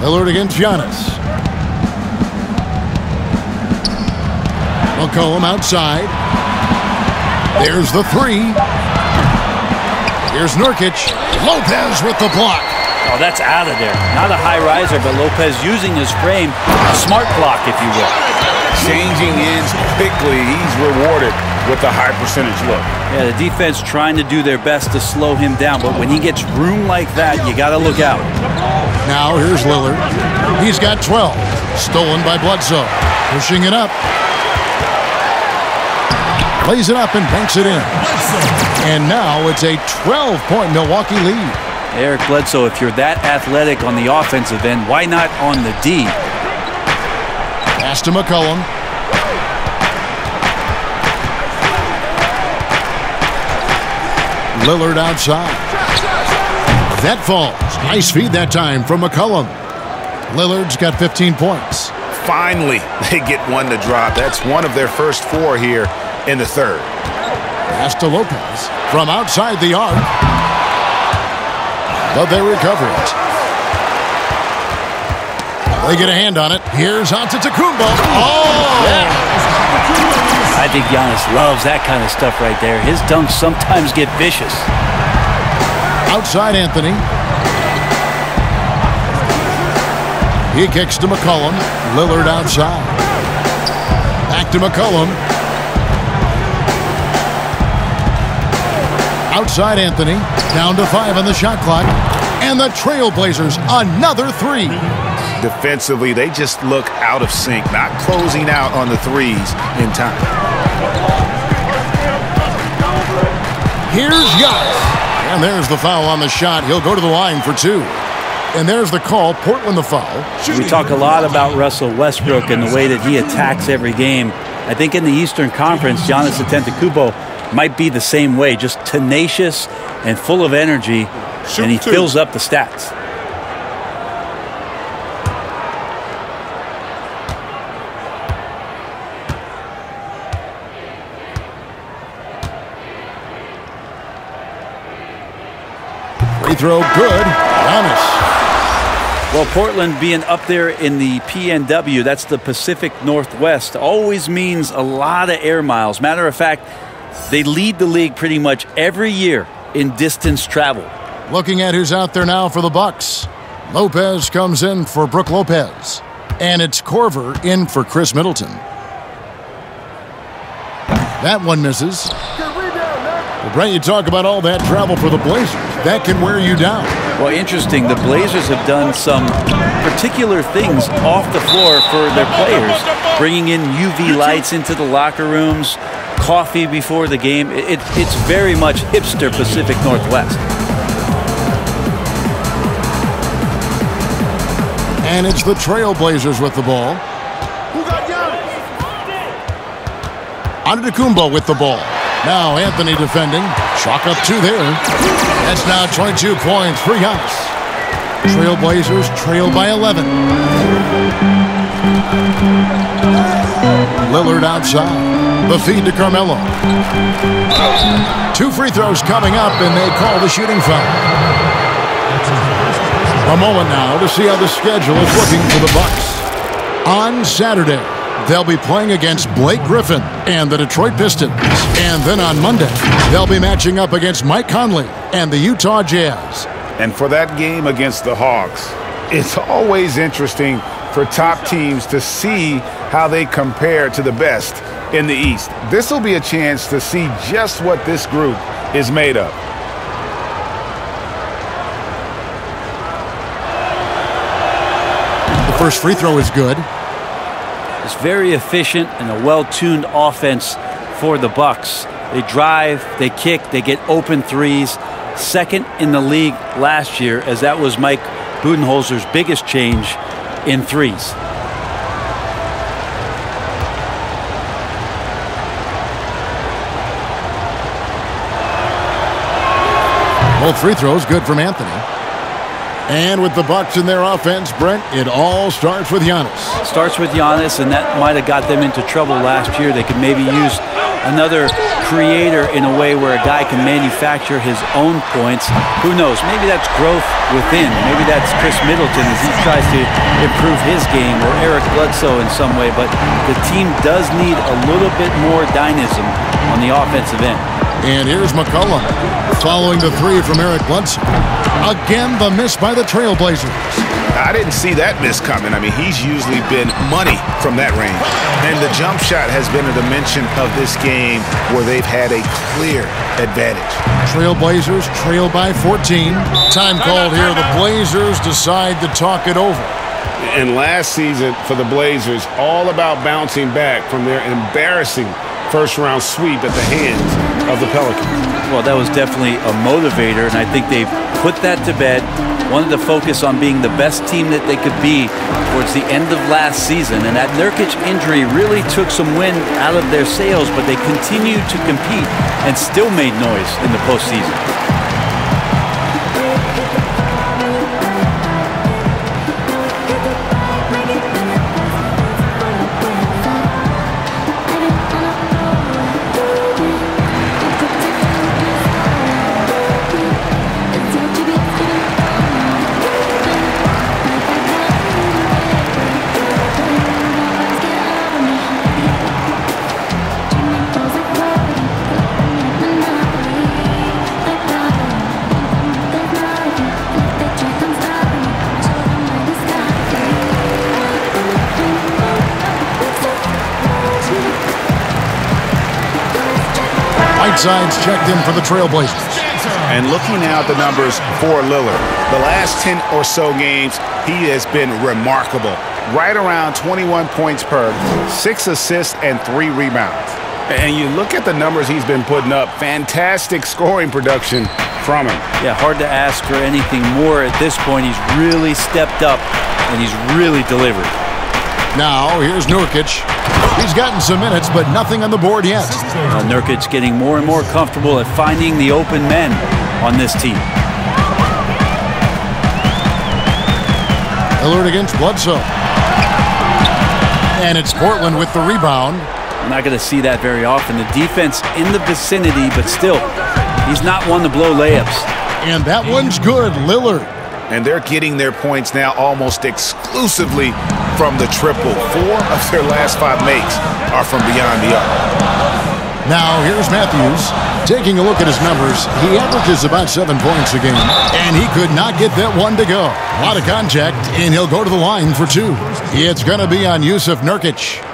S6: Lillard against Giannis. McCollum outside. There's the 3. Here's Nurkic. Lopez with the block.
S9: Oh, that's out of there. Not a high riser, but Lopez using his frame. A smart block, if you will.
S10: Changing ends quickly. He's rewarded with a high percentage look.
S9: Yeah, the defense trying to do their best to slow him down, but when he gets room like that, you got to look out.
S6: Now here's Lillard. He's got 12. Stolen by Bledsoe. Pushing it up. Lays it up and banks it in. And now it's a 12-point Milwaukee lead.
S9: Eric Bledsoe, if you're that athletic on the offensive end, why not on the D?
S6: Pass to McCollum. Lillard outside. That falls. Nice feed that time from McCollum. Lillard's got 15 points.
S10: Finally, they get one to drop. That's one of their first 4 here in the third.
S6: Pass to Lopez from outside the arc. But they recover it. They get a hand on it. Here's Antetokounmpo. Oh!
S9: Yeah. I think Giannis loves that kind of stuff right there. His dunks sometimes get vicious.
S6: Outside Anthony. He kicks to McCollum. Lillard outside. Back to McCollum. Outside Anthony. Down to 5 on the shot clock. And the Trailblazers, another 3.
S10: Defensively, they just look out of sync, not closing out on the threes in time.
S6: Here's Giannis. And there's the foul on the shot. He'll go to the line for 2. And there's the call. Portland the foul.
S9: We talk a lot about Russell Westbrook and the way that he attacks every game. I think in the Eastern Conference, Giannis Antetokounmpo might be the same way, just tenacious and full of energy, and he fills up the stats.
S6: Free throw good. Giannis.
S9: Well, Portland being up there in the PNW, that's the Pacific Northwest, always means a lot of air miles. Matter of fact, they lead the league pretty much every year in distance travel.
S6: Looking at who's out there now for the Bucks. Lopez comes in for Brook Lopez. And it's Korver in for Chris Middleton. That one misses. Well, Brent, you talk about all that travel for the Blazers. That can wear you down.
S9: Well, interesting. The Blazers have done some particular things off the floor for their players, bringing in UV lights into the locker rooms, coffee before the game. It's very much hipster Pacific Northwest.
S6: And it's the Trailblazers with the ball. Antetokounmpo with the ball. Now Anthony defending. Chalk up 2 there. That's now 22 points for Giannis. Trailblazers trail by 11. Lillard outside. The feed to Carmelo. 2 free throws coming up, and they call the shooting foul. A moment now to see how the schedule is looking for the Bucks. On Saturday, they'll be playing against Blake Griffin and the Detroit Pistons. And then on Monday, they'll be matching up against Mike Conley and the Utah Jazz.
S10: And for that game against the Hawks, it's always interesting for top teams to see how they compare to the best in the East. This will be a chance to see just what this group is made of.
S6: The first free throw is good.
S9: It's very efficient and a well-tuned offense for the Bucks. They drive, they kick, they get open threes. Second in the league last year, as that was Mike Budenholzer's biggest change in threes.
S6: Both free throws good from Anthony. And with the Bucks in their offense, Brent, it all starts with Giannis.
S9: Starts with Giannis, and that might have got them into trouble last year. They could maybe use another creator in a way where a guy can manufacture his own points. Who knows? Maybe that's growth within. Maybe that's Chris Middleton as he tries to improve his game, or Eric Bledsoe in some way. But the team does need a little bit more dynamism on the offensive end.
S6: And here's McCollum following the three from Eric Bledsoe. Again, the miss by the Trailblazers.
S10: I didn't see that miss coming. I mean, he's usually been money from that range. And the jump shot has been a dimension of this game where they've had a clear advantage.
S6: Trailblazers trail by 14. Time called here. The Blazers decide to talk it over.
S7: And last season for the Blazers, all about bouncing back from their embarrassing first-round sweep at the hands of the Pelicans.
S9: Well, that was definitely a motivator, and I think they've put that to bed. Wanted to focus on being the best team that they could be towards the end of last season, and that Nurkic injury really took some wind out of their sails, but they continued to compete and still made noise in the postseason.
S6: Sides checked in for the Trailblazers.
S10: And looking now at the numbers for Lillard, the last 10 or so games, he has been remarkable. Right around 21 points per, 6 assists, and 3 rebounds. And you look at the numbers he's been putting up, fantastic scoring production from him.
S9: Yeah, hard to ask for anything more at this point. He's really stepped up, and he's really delivered.
S6: Now, here's Nurkic. He's gotten some minutes, but nothing on the board yet.
S9: Nurkic getting more and more comfortable at finding the open men on this team.
S6: Lillard against Bledsoe. And it's Portland with the rebound.
S9: I'm not going to see that very often. The defense in the vicinity, but still, he's not one to blow layups.
S6: And that one's good, Lillard.
S10: And they're getting their points now almost exclusively from the triple. 4 of their last 5 makes are from beyond the arc.
S6: Now, here's Matthews. Taking a look at his numbers, he averages about 7 points a game, and he could not get that one to go. A lot of contact, and he'll go to the line for 2. It's going to be on Yusuf Nurkic.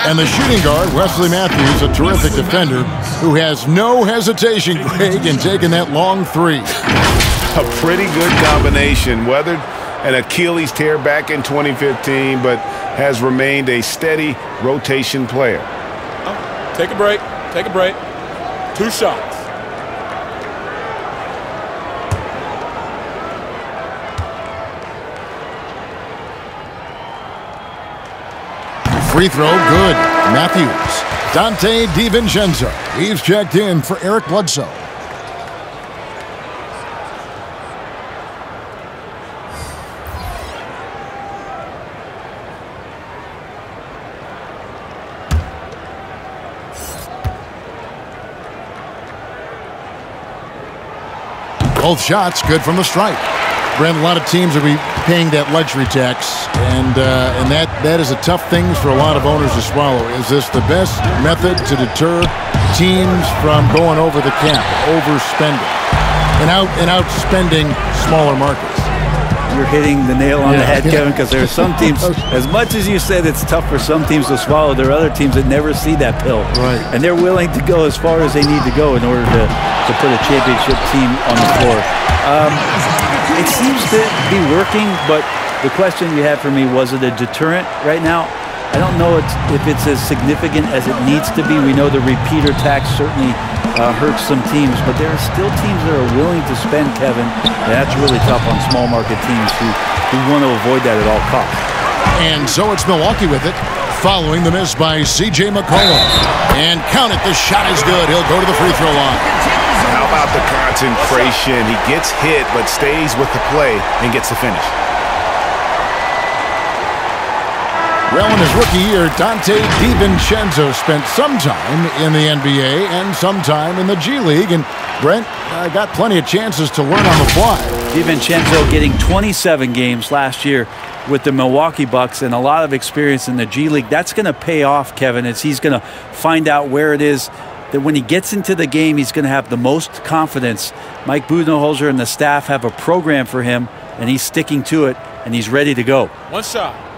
S6: And the shooting guard, Wesley Matthews, a terrific defender who has no hesitation, Greg, in taking that long 3.
S10: A pretty good combination. Weathered an Achilles tear back in 2015, but has remained a steady rotation player.
S13: Take a break. Take a break. 2 shots.
S6: Free throw, good. Matthews. Dante DiVincenzo. He's checked in for Eric Bledsoe. Both shots good from the stripe. Brent, a lot of teams will be paying that luxury tax, and that is a tough thing for a lot of owners to swallow. Is this the best method to deter teams from going over the cap, overspending, and outspending smaller markets?
S9: You're hitting the nail on the head, Kevin, because there are some teams, as much as you said it's tough for some teams to swallow, there are other teams that never see that pill.
S6: Right.
S9: And they're willing to go as far as they need to go in order to put a championship team on the floor. It seems to be working, but the question you had for me, was it a deterrent right now? I don't know if it's as significant as it needs to be. We know the repeater tax certainly hurts some teams, but there are still teams that are willing to spend, Kevin, and that's really tough on small market teams who want to avoid that at all costs.
S6: And so it's Milwaukee with it, following the miss by C.J. McCollum. And count it, the shot is good. He'll go to the free throw line.
S10: How about the concentration? He gets hit, but stays with the play and gets the finish.
S6: Well, in his rookie year, Dante DiVincenzo spent some time in the NBA and some time in the G League, and Brent got plenty of chances to learn on the fly.
S9: DiVincenzo getting 27 games last year with the Milwaukee Bucks and a lot of experience in the G League. That's going to pay off, Kevin, as he's going to find out where it is that when he gets into the game, he's going to have the most confidence. Mike Budenholzer and the staff have a program for him, and he's sticking to it, and he's ready to go.
S16: One shot.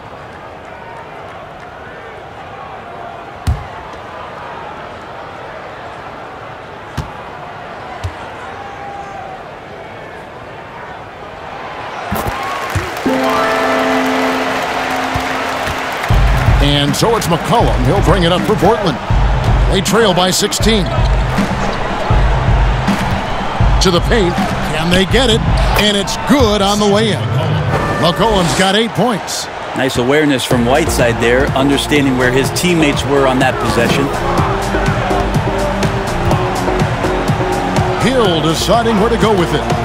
S6: And so it's McCollum. He'll bring it up for Portland. They trail by 16. To the paint. Can they get it? And it's good on the way in. McCollum's got 8 points.
S9: Nice awareness from Whiteside there, understanding where his teammates were on that possession.
S6: Hill deciding where to go with it.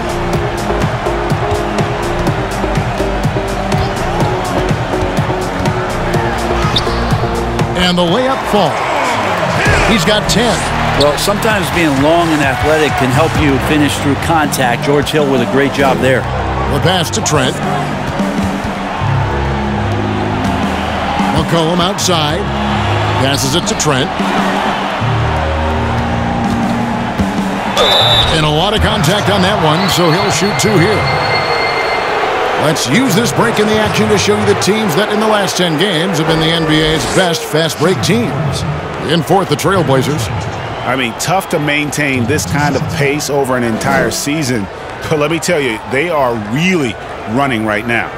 S6: And the layup falls. He's got 10.
S9: Well, sometimes being long and athletic can help you finish through contact. George Hill with a great job there.
S6: The pass to Trent. McCollum outside. Passes it to Trent. And a lot of contact on that one, so he'll shoot 2 here. Let's use this break in the action to show you the teams that in the last 10 games have been the NBA's best fast break teams. In fourth, the Trailblazers.
S10: I mean, tough to maintain this kind of pace over an entire season. But let me tell you, they are really running right now.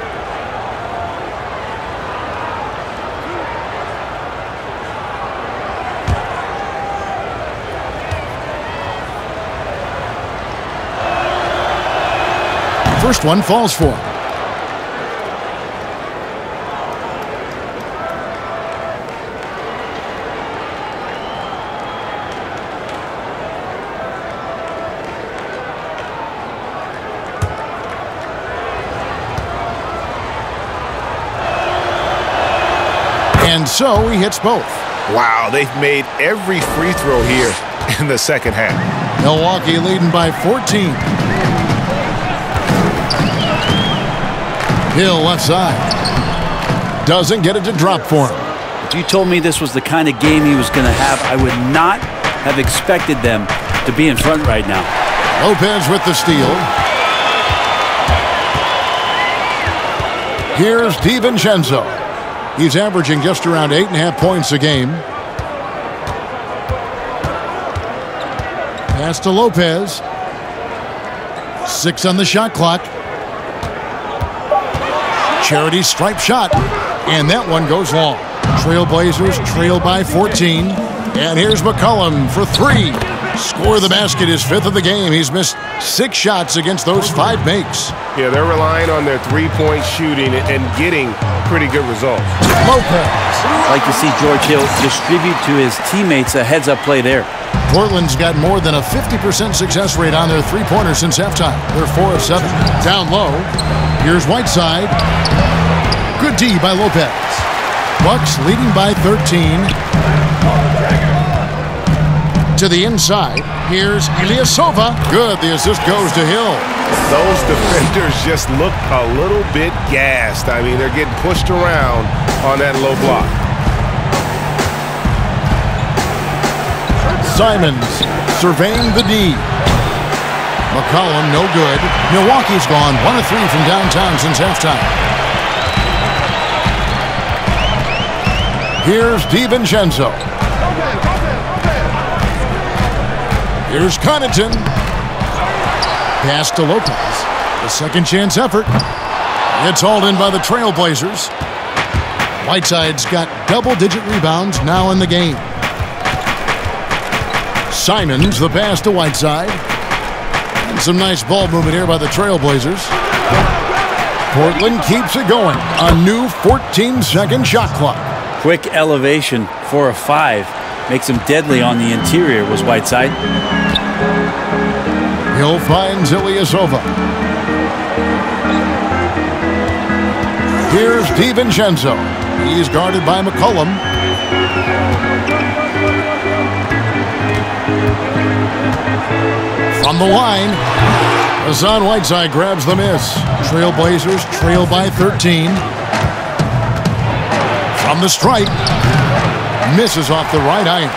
S6: First one falls for him. And so he hits both.
S10: Wow, they've made every free throw here in the second half.
S6: Milwaukee leading by 14. Hill left side. Doesn't get it to drop for him.
S9: If you told me this was the kind of game he was going to have, I would not have expected them to be in front right now.
S6: Lopez with the steal. Here's DiVincenzo. He's averaging just around 8.5 points a game. Pass to Lopez. 6 on the shot clock. Charity stripe shot. And that one goes long. Trailblazers trail by 14. And here's McCollum for 3. Score the basket, his 5th of the game. He's missed 6 shots against those 5 makes.
S17: Yeah, they're relying on their three-point shooting and getting pretty good results.
S6: Lopez.
S9: Like to see George Hill distribute to his teammates a heads-up play there.
S6: Portland's got more than a 50% success rate on their three-pointers since halftime. They're 4 of 7. Down low. Here's Whiteside. Good D by Lopez. Bucks leading by 13. To the inside. Here's Ilyasova. Good. The assist goes to Hill.
S17: Those defenders just look a little bit gassed. I mean, they're getting pushed around on that low block.
S6: Simons surveying the D. McCollum, no good. Milwaukee's gone 1 of 3 from downtown since halftime. Here's DiVincenzo. Here's Connaughton. Pass to Lopez. The second chance effort. It's hauled in by the Trailblazers. Whiteside's got double-digit rebounds now in the game. Simons, the pass to Whiteside. And some nice ball movement here by the Trailblazers. Portland keeps it going. A new 14-second shot clock.
S9: Quick elevation for a 5. Makes him deadly on the interior, was Whiteside.
S6: Hill finds Ilyasova. Here's DiVincenzo. He's guarded by McCollum. From the line, Hassan Whiteside grabs the miss. Trailblazers trail by 13. From the stripe, misses off the right iron.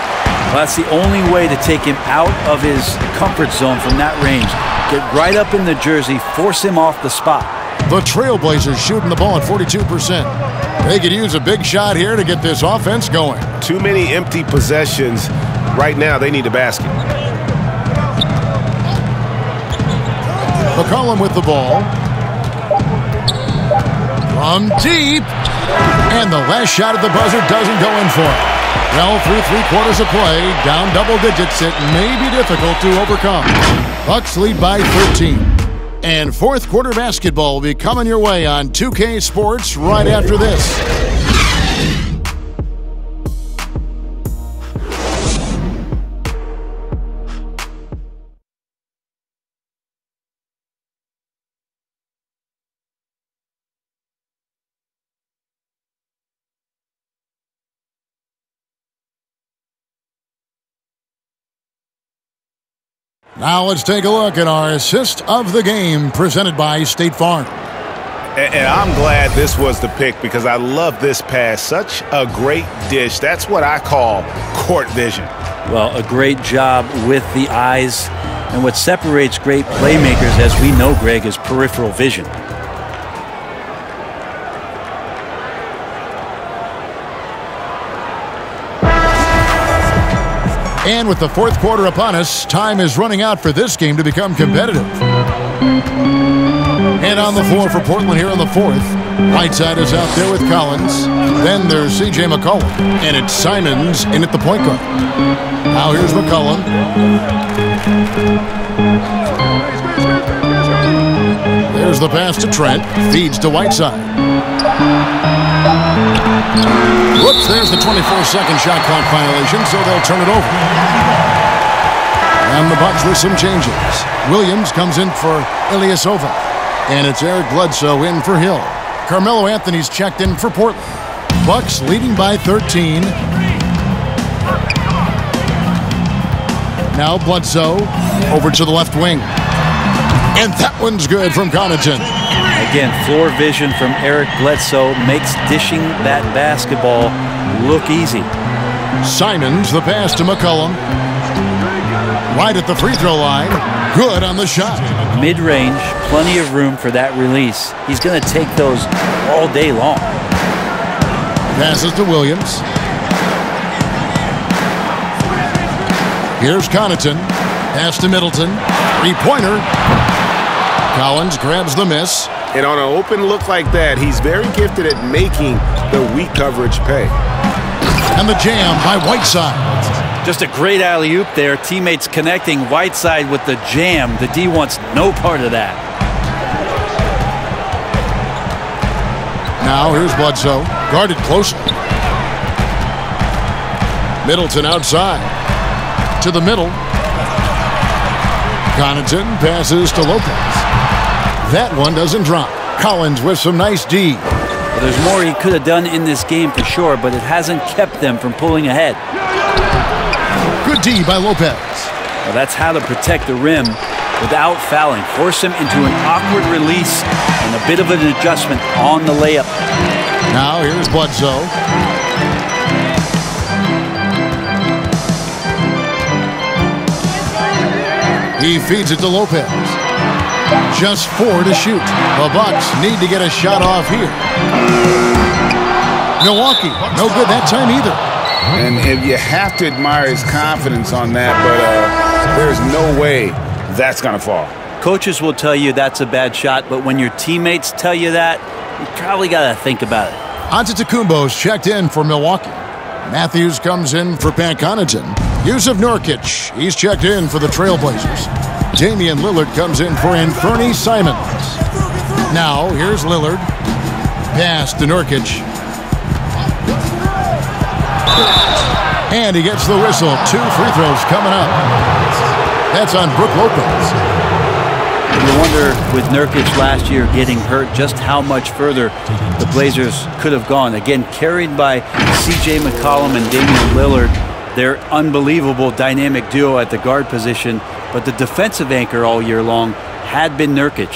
S9: Well, that's the only way to take him out of his comfort zone from that range. Get right up in the jersey, force him off the spot.
S6: The Trailblazers shooting the ball at 42%. They could use a big shot here to get this offense going.
S17: Too many empty possessions. Right now, they need a basket.
S6: McCollum with the ball. From deep. And the last shot at the buzzer doesn't go in for it. Well, through 3/4 of play, down double digits, it may be difficult to overcome. Bucks lead by 13. And fourth quarter basketball will be coming your way on 2K Sports right after this. Now let's take a look at our assist of the game presented by State Farm.
S17: And I'm glad this was the pick because I love this pass. Such a great dish. That's what I call court vision.
S9: Well, a great job with the eyes. And what separates great playmakers, as we know, Greg, is peripheral vision.
S6: And with the fourth quarter upon us, time is running out for this game to become competitive. And on the floor for Portland here in the fourth. Whiteside is out there with Collins. Then there's C.J. McCollum. And it's Simons in at the point guard. Now here's McCollum. There's the pass to Trent. Feeds to Whiteside. Whoops, there's the 24-second shot clock violation, so they'll turn it over. And the Bucks with some changes. Williams comes in for Ilyasova. And it's Eric Bledsoe in for Hill. Carmelo Anthony's checked in for Portland. Bucks leading by 13. Now Bledsoe over to the left wing. And that one's good from Connaughton.
S9: Again, floor vision from Eric Bledsoe makes dishing that basketball look easy.
S6: Simons, the pass to McCollum. Right at the free throw line. Good on the shot.
S9: Mid-range, plenty of room for that release. He's going to take those all day long.
S6: Passes to Williams. Here's Connaughton. Pass to Middleton. Three-pointer. Collins grabs the miss.
S17: And on an open look like that, he's very gifted at making the weak coverage pay.
S6: And the jam by Whiteside.
S9: Just a great alley-oop there. Teammates connecting. Whiteside with the jam. The D wants no part of that.
S6: Now here's Bledsoe. Guarded closely. Middleton outside. To the middle. Connaughton passes to Lopez. That one doesn't drop. Collins with some nice D.
S9: Well, there's more he could have done in this game for sure, but it hasn't kept them from pulling ahead.
S6: Good D by Lopez.
S9: Well, that's how to protect the rim without fouling. Force him into an awkward release and a bit of an adjustment on the layup.
S6: Now here's Bledsoe. He feeds it to Lopez. Just 4 to shoot. The Bucks need to get a shot off here. Milwaukee, no good that time either.
S10: And you have to admire his confidence on that, but there's no way that's going to fall.
S9: Coaches will tell you that's a bad shot, but when your teammates tell you that, you probably got to think about it.
S6: Antetokounmpo's checked in for Milwaukee. Matthews comes in for Pat Connaughton. Yusuf Nurkic, he's checked in for the Trailblazers. Damian Lillard comes in for Anthony Simons. Now, here's Lillard. Pass to Nurkic. And he gets the whistle. 2 free throws coming up. That's on Brook Lopez.
S9: You wonder, with Nurkic last year getting hurt, just how much further the Blazers could have gone. Again, carried by C.J. McCollum and Damian Lillard, their unbelievable dynamic duo at the guard position, but the defensive anchor all year long had been Nurkic.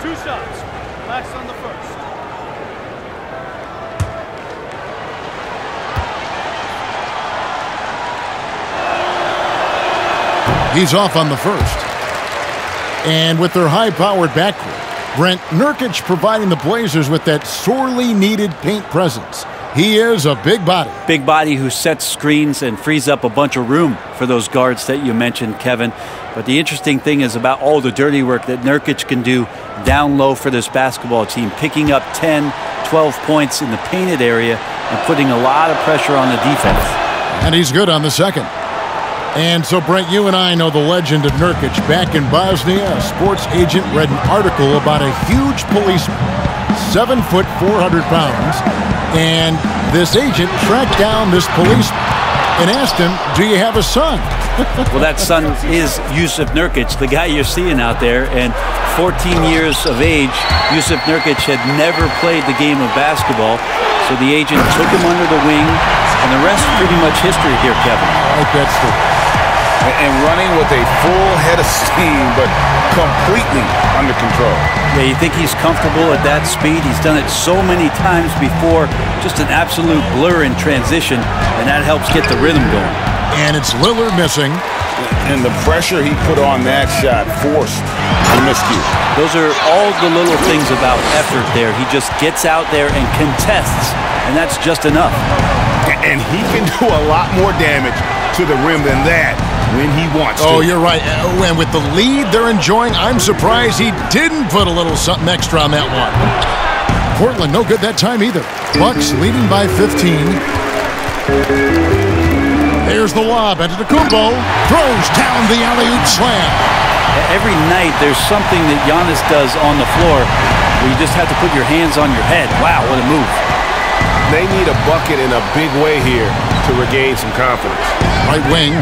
S16: 2 shots. Max on the first.
S6: He's off on the first. And with their high-powered backcourt, Brent, Nurkic providing the Blazers with that sorely needed paint presence. He is a big body.
S9: Big body who sets screens and frees up a bunch of room for those guards that you mentioned, Kevin. But the interesting thing is about all the dirty work that Nurkic can do down low for this basketball team, picking up 10, 12 points in the painted area and putting a lot of pressure on the defense.
S6: And he's good on the second. And so, Brent, you and I know the legend of Nurkic. Back in Bosnia, a sports agent read an article about a huge policeman, 7 foot, 400 pounds, and this agent tracked down this policeman and asked him, "Do you have a son?"
S9: Well, that son is Yusuf Nurkic, the guy you're seeing out there. And 14 years of age, Yusuf Nurkic had never played the game of basketball. So the agent took him under the wing, and the rest pretty much history here, Kevin.
S6: I like that story.
S10: And running with a full head of steam, but completely under control.
S9: Yeah, you think he's comfortable at that speed? He's done it so many times before. Just an absolute blur in transition, and that helps get the rhythm going.
S6: And it's Lillard missing.
S10: And the pressure he put on that shot forced the miscue.
S9: Those are all the little things about effort there. He just gets out there and contests, and that's just enough.
S10: And he can do a lot more damage to the rim than that when he wants to.
S6: Oh, you're right. And with the lead they're enjoying, I'm surprised he didn't put a little something extra on that one. Portland, no good that time either. Bucks leading by 15. There's the lob. Antetokounmpo throws down the alley-oop slam.
S9: Every night there's something that Giannis does on the floor where you just have to put your hands on your head. Wow, what a move.
S17: They need a bucket in a big way here to regain some confidence.
S6: Right wing.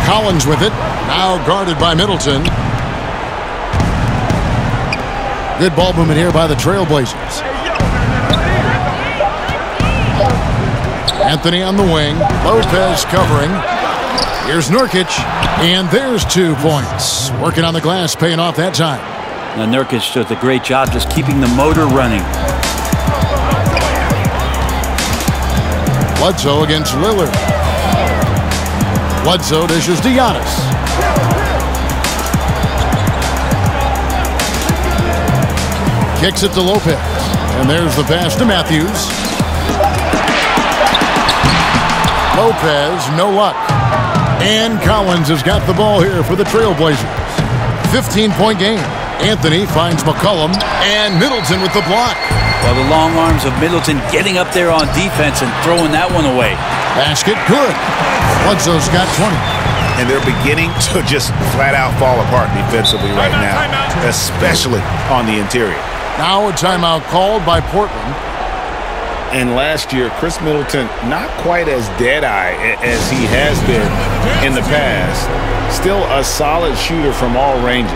S6: Collins with it. Now guarded by Middleton. Good ball movement here by the Trailblazers. Anthony on the wing. Lopez covering. Here's Nurkic. And there's 2 points. Working on the glass, paying off that time.
S9: Now Nurkic does a great job just keeping the motor running.
S6: Bledsoe against Lillard. Bledsoe dishes to Giannis. Kicks it to Lopez. And there's the pass to Matthews. Lopez, no luck. And Collins has got the ball here for the Trailblazers. 15-point game. Anthony finds McCollum, and Middleton with the block.
S9: Well, the long arms of Middleton getting up there on defense and throwing that one away.
S6: Basket good. Bledsoe's got 20.
S17: And they're beginning to just flat out fall apart defensively right now, especially on the interior.
S6: Now a timeout called by Portland.
S10: And last year, Chris Middleton, not quite as dead-eye as he has been in the past. Still a solid shooter from all ranges.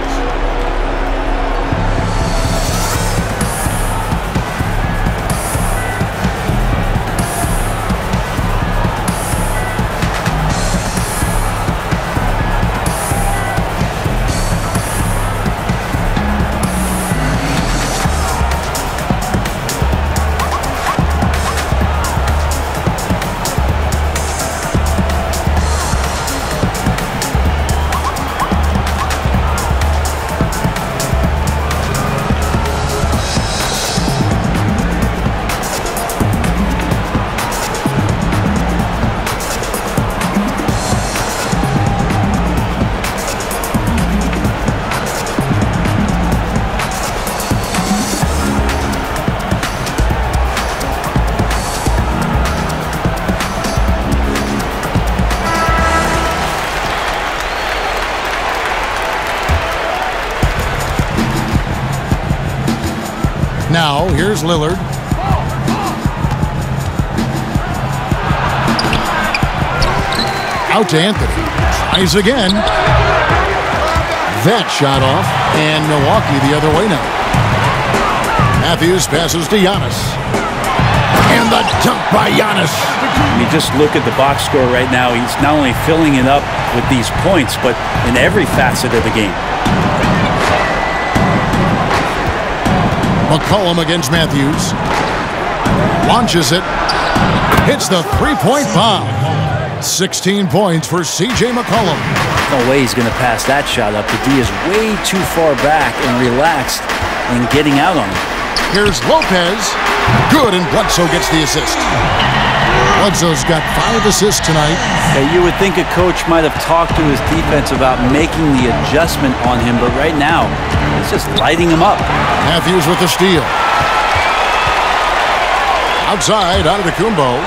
S6: Now, here's Lillard. Out to Anthony. Tries again. That shot off, and Milwaukee the other way now. Matthews passes to Giannis. And the dunk by Giannis.
S9: I mean, just look at the box score right now. He's not only filling it up with these points, but in every facet of the game.
S6: McCollum against Matthews. Launches it. Hits the three-point bomb. 16 points for C.J. McCollum.
S9: No way he's going to pass that shot up. The D is way too far back and relaxed and getting out on him.
S6: Here's Lopez. Good, and Bledsoe gets the assist. Bledsoe's got 5 assists tonight.
S9: You would think a coach might have talked to his defense about making the adjustment on him, but right now, he's just lighting him up.
S6: Matthews with the steal. Outside, Antetokounmpo.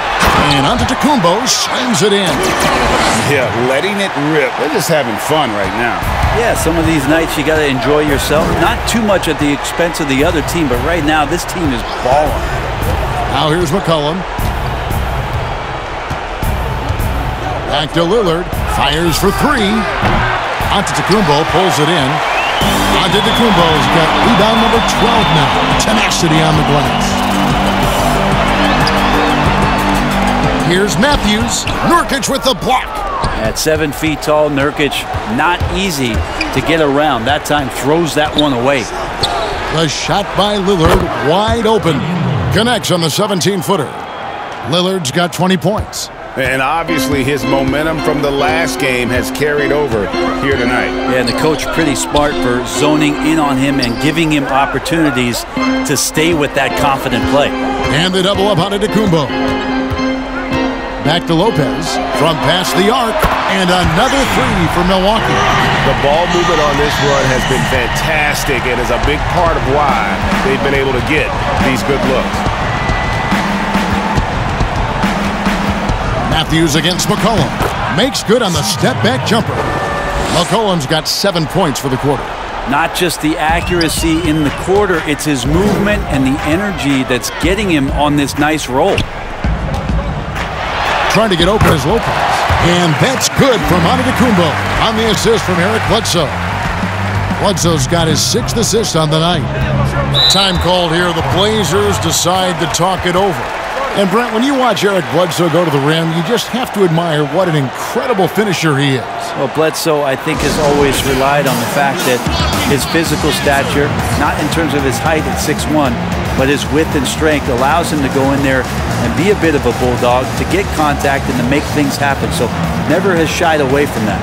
S6: And Antetokounmpo slams it in.
S10: Yeah, letting it rip. They're just having fun right now.
S9: Yeah, some of these nights you got to enjoy yourself. Not too much at the expense of the other team, but right now this team is balling.
S6: Now here's McCollum. Back to Lillard. Fires for 3. Antetokounmpo pulls it in. Antetokounmpo's got rebound number 12 now. Tenacity on the glass. Here's Matthews. Nurkic with the block.
S9: At 7 feet tall, Nurkic, not easy to get around. That time throws that one away.
S6: The shot by Lillard, wide open. Connects on the 17-footer. Lillard's got 20 points.
S10: And obviously his momentum from the last game has carried over here tonight.
S9: Yeah, and the coach pretty smart for zoning in on him and giving him opportunities to stay with that confident play.
S6: And the double up on Antetokounmpo. Back to Lopez from past the arc, and another 3 for Milwaukee.
S10: The ball movement on this run has been fantastic and is a big part of why they've been able to get these good looks.
S6: Matthews against McCollum. Makes good on the step-back jumper. McCollum's got 7 points for the quarter.
S9: Not just the accuracy in the quarter, it's his movement and the energy that's getting him on this nice roll.
S6: Trying to get open is Lopez. And that's good from Antetokounmpo on the assist from Eric Bledsoe. Bledsoe's got his 6th assist on the night. Time called here. The Blazers decide to talk it over. And Brent, when you watch Eric Bledsoe go to the rim, you just have to admire what an incredible finisher he is.
S9: Well, Bledsoe, I think, has always relied on the fact that his physical stature, not in terms of his height at 6'1", but his width and strength allows him to go in there and be a bit of a bulldog, to get contact and to make things happen. So never has shied away from that.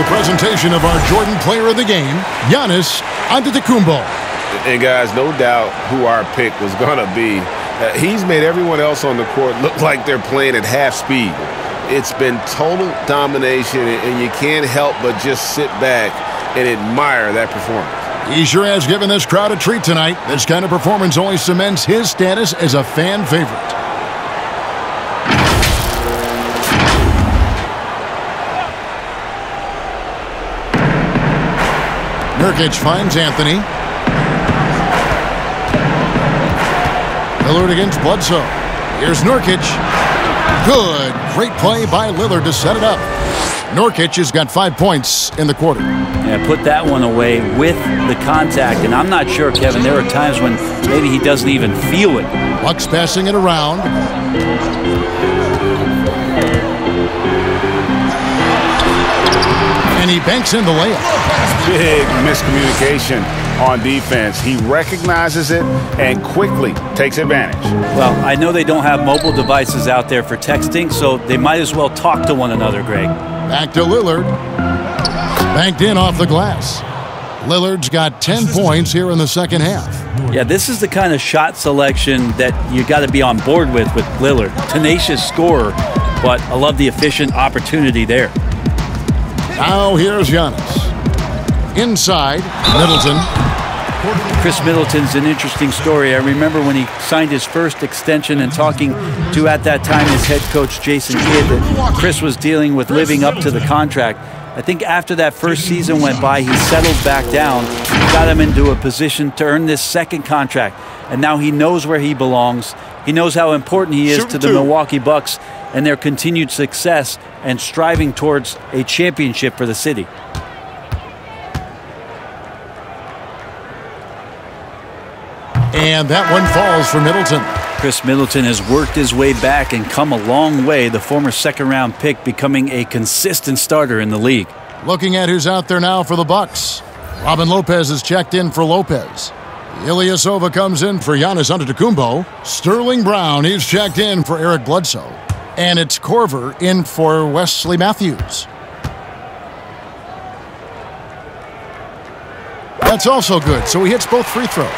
S6: Presentation of our Jordan player of the game, Giannis Antetokounmpo.
S10: And guys, no doubt who our pick was going to be. He's made everyone else on the court look like they're playing at half speed. It's been total domination, and you can't help but just sit back and admire that performance.
S6: He sure has given this crowd a treat tonight. This kind of performance only cements his status as a fan favorite. Nurkic finds Anthony. Lillard against Bledsoe. Here's Nurkic. Good. Great play by Lillard to set it up. Nurkic has got 5 points in the quarter.
S9: Yeah, put that one away with the contact. And I'm not sure, Kevin, there are times when maybe he doesn't even feel it.
S6: Bucks passing it around. And he banks in the layup.
S10: Big miscommunication on defense. He recognizes it and quickly takes advantage.
S9: Well, I know they don't have mobile devices out there for texting, so they might as well talk to one another, Greg.
S6: Back to Lillard. Banked in off the glass. Lillard's got 10 points here in the second half.
S9: Yeah, this is the kind of shot selection that you got to be on board with Lillard. Tenacious scorer, but I love the efficient opportunity there.
S6: Now here's Giannis. Inside, Middleton.
S9: Chris Middleton's an interesting story. I remember when he signed his first extension and talking to, at that time, his head coach, Jason Kidd, that Chris was dealing with living up to the contract. I think after that first season went by, he settled back down, got him into a position to earn this second contract. And now he knows where he belongs. He knows how important he is to the Milwaukee Bucks and their continued success and striving towards a championship for the city.
S6: And that one falls for Middleton.
S9: Chris Middleton has worked his way back and come a long way, the former second-round pick becoming a consistent starter in the league.
S6: Looking at who's out there now for the Bucks. Robin Lopez is checked in for Lopez. Ilyasova comes in for Giannis Antetokounmpo. Sterling Brown, he's checked in for Eric Bledsoe. And it's Corver in for Wesley Matthews. That's also good, so he hits both free throws.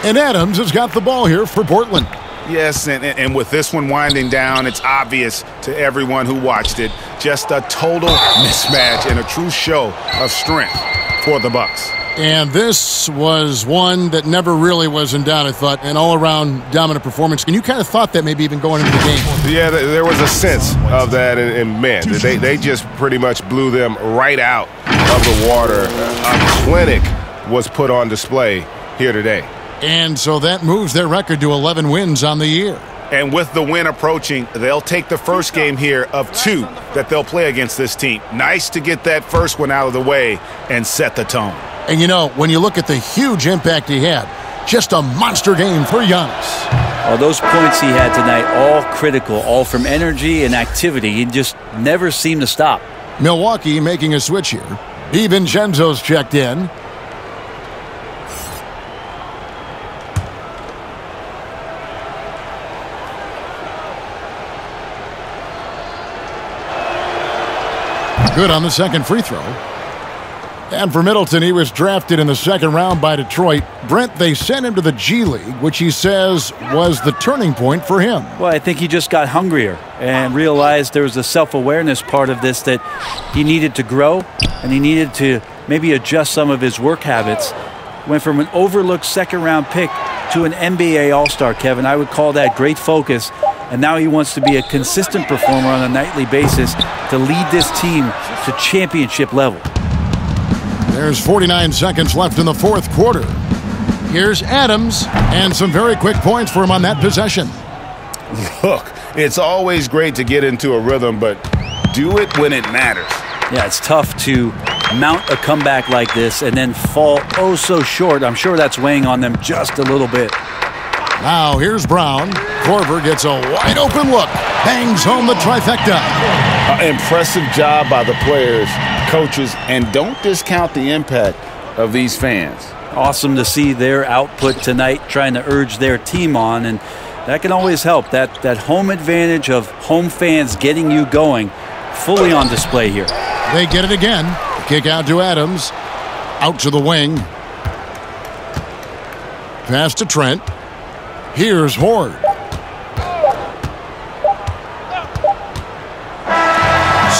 S6: And Adams has got the ball here for Portland.
S10: Yes, and with this one winding down, it's obvious to everyone who watched it. Just a total mismatch and a true show of strength for the Bucks.
S6: And this was one that never really was in doubt, I thought, an all-around dominant performance. And you kind of thought that maybe even going into the game.
S18: Yeah, there was a sense of that, and man, they just pretty much blew them right out of the water. A clinic was put on display here today.
S6: And so that moves their record to 11 wins on the year.
S10: And with the win approaching, they'll take the first game here of 2 that they'll play against this team. Nice to get that first one out of the way and set the tone.
S6: And you know, when you look at the huge impact he had, just a monster game for Giannis.
S9: Well, those points he had tonight, all critical, all from energy and activity. He just never seemed to stop.
S6: Milwaukee making a switch here. DiVincenzo's checked in. Good on the second free throw. And for Middleton, he was drafted in the second round by Detroit. Brent, they sent him to the G League, which he says was the turning point for him.
S9: Well, I think he just got hungrier and realized there was a self-awareness part of this that he needed to grow and he needed to maybe adjust some of his work habits. Went from an overlooked second-round pick to an NBA All-Star, Kevin. I would call that great focus. And now he wants to be a consistent performer on a nightly basis to lead this team to championship level.
S6: There's 49 seconds left in the fourth quarter. Here's Adams, and some very quick points for him on that possession.
S18: Look, it's always great to get into a rhythm, but do it when it matters.
S9: Yeah, it's tough to mount a comeback like this and then fall oh so short. I'm sure that's weighing on them just a little bit.
S6: Now here's Brown. Corver gets a wide open look. Bangs home the trifecta.
S10: Impressive job by the players, coaches, and don't discount the impact of these fans.
S9: Awesome to see their output tonight, trying to urge their team on, and that can always help. That home advantage of home fans getting you going, fully on display here.
S6: They get it again. Kick out to Adams. Out to the wing. Pass to Trent. Here's Horde.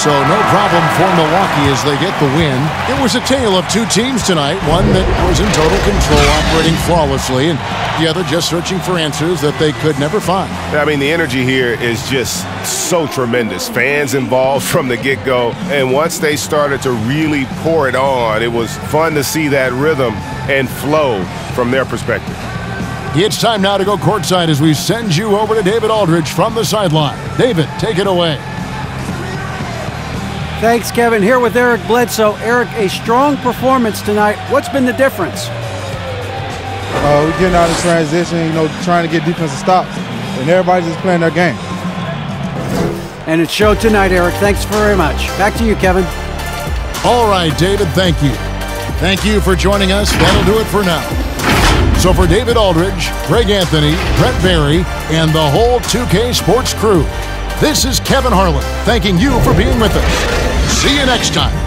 S6: So no problem for Milwaukee as they get the win. It was a tale of two teams tonight. One that was in total control, operating flawlessly, and the other just searching for answers that they could never find.
S18: I mean, the energy here is just so tremendous. Fans involved from the get-go, and once they started to really pour it on, it was fun to see that rhythm and flow from their perspective.
S6: It's time now to go courtside as we send you over to David Aldridge from the sideline. David, take it away.
S8: Thanks, Kevin. Here with Eric Bledsoe. Eric, a strong performance tonight. What's been the difference?
S19: We're getting out of transition, trying to get defensive stops, and everybody's just playing their game.
S8: And it showed tonight, Eric. Thanks very much. Back to you, Kevin.
S6: All right, David, thank you. Thank you for joining us. That'll do it for now. So for David Aldridge, Greg Anthony, Brett Barry, and the whole 2K Sports crew, this is Kevin Harlan thanking you for being with us. See you next time.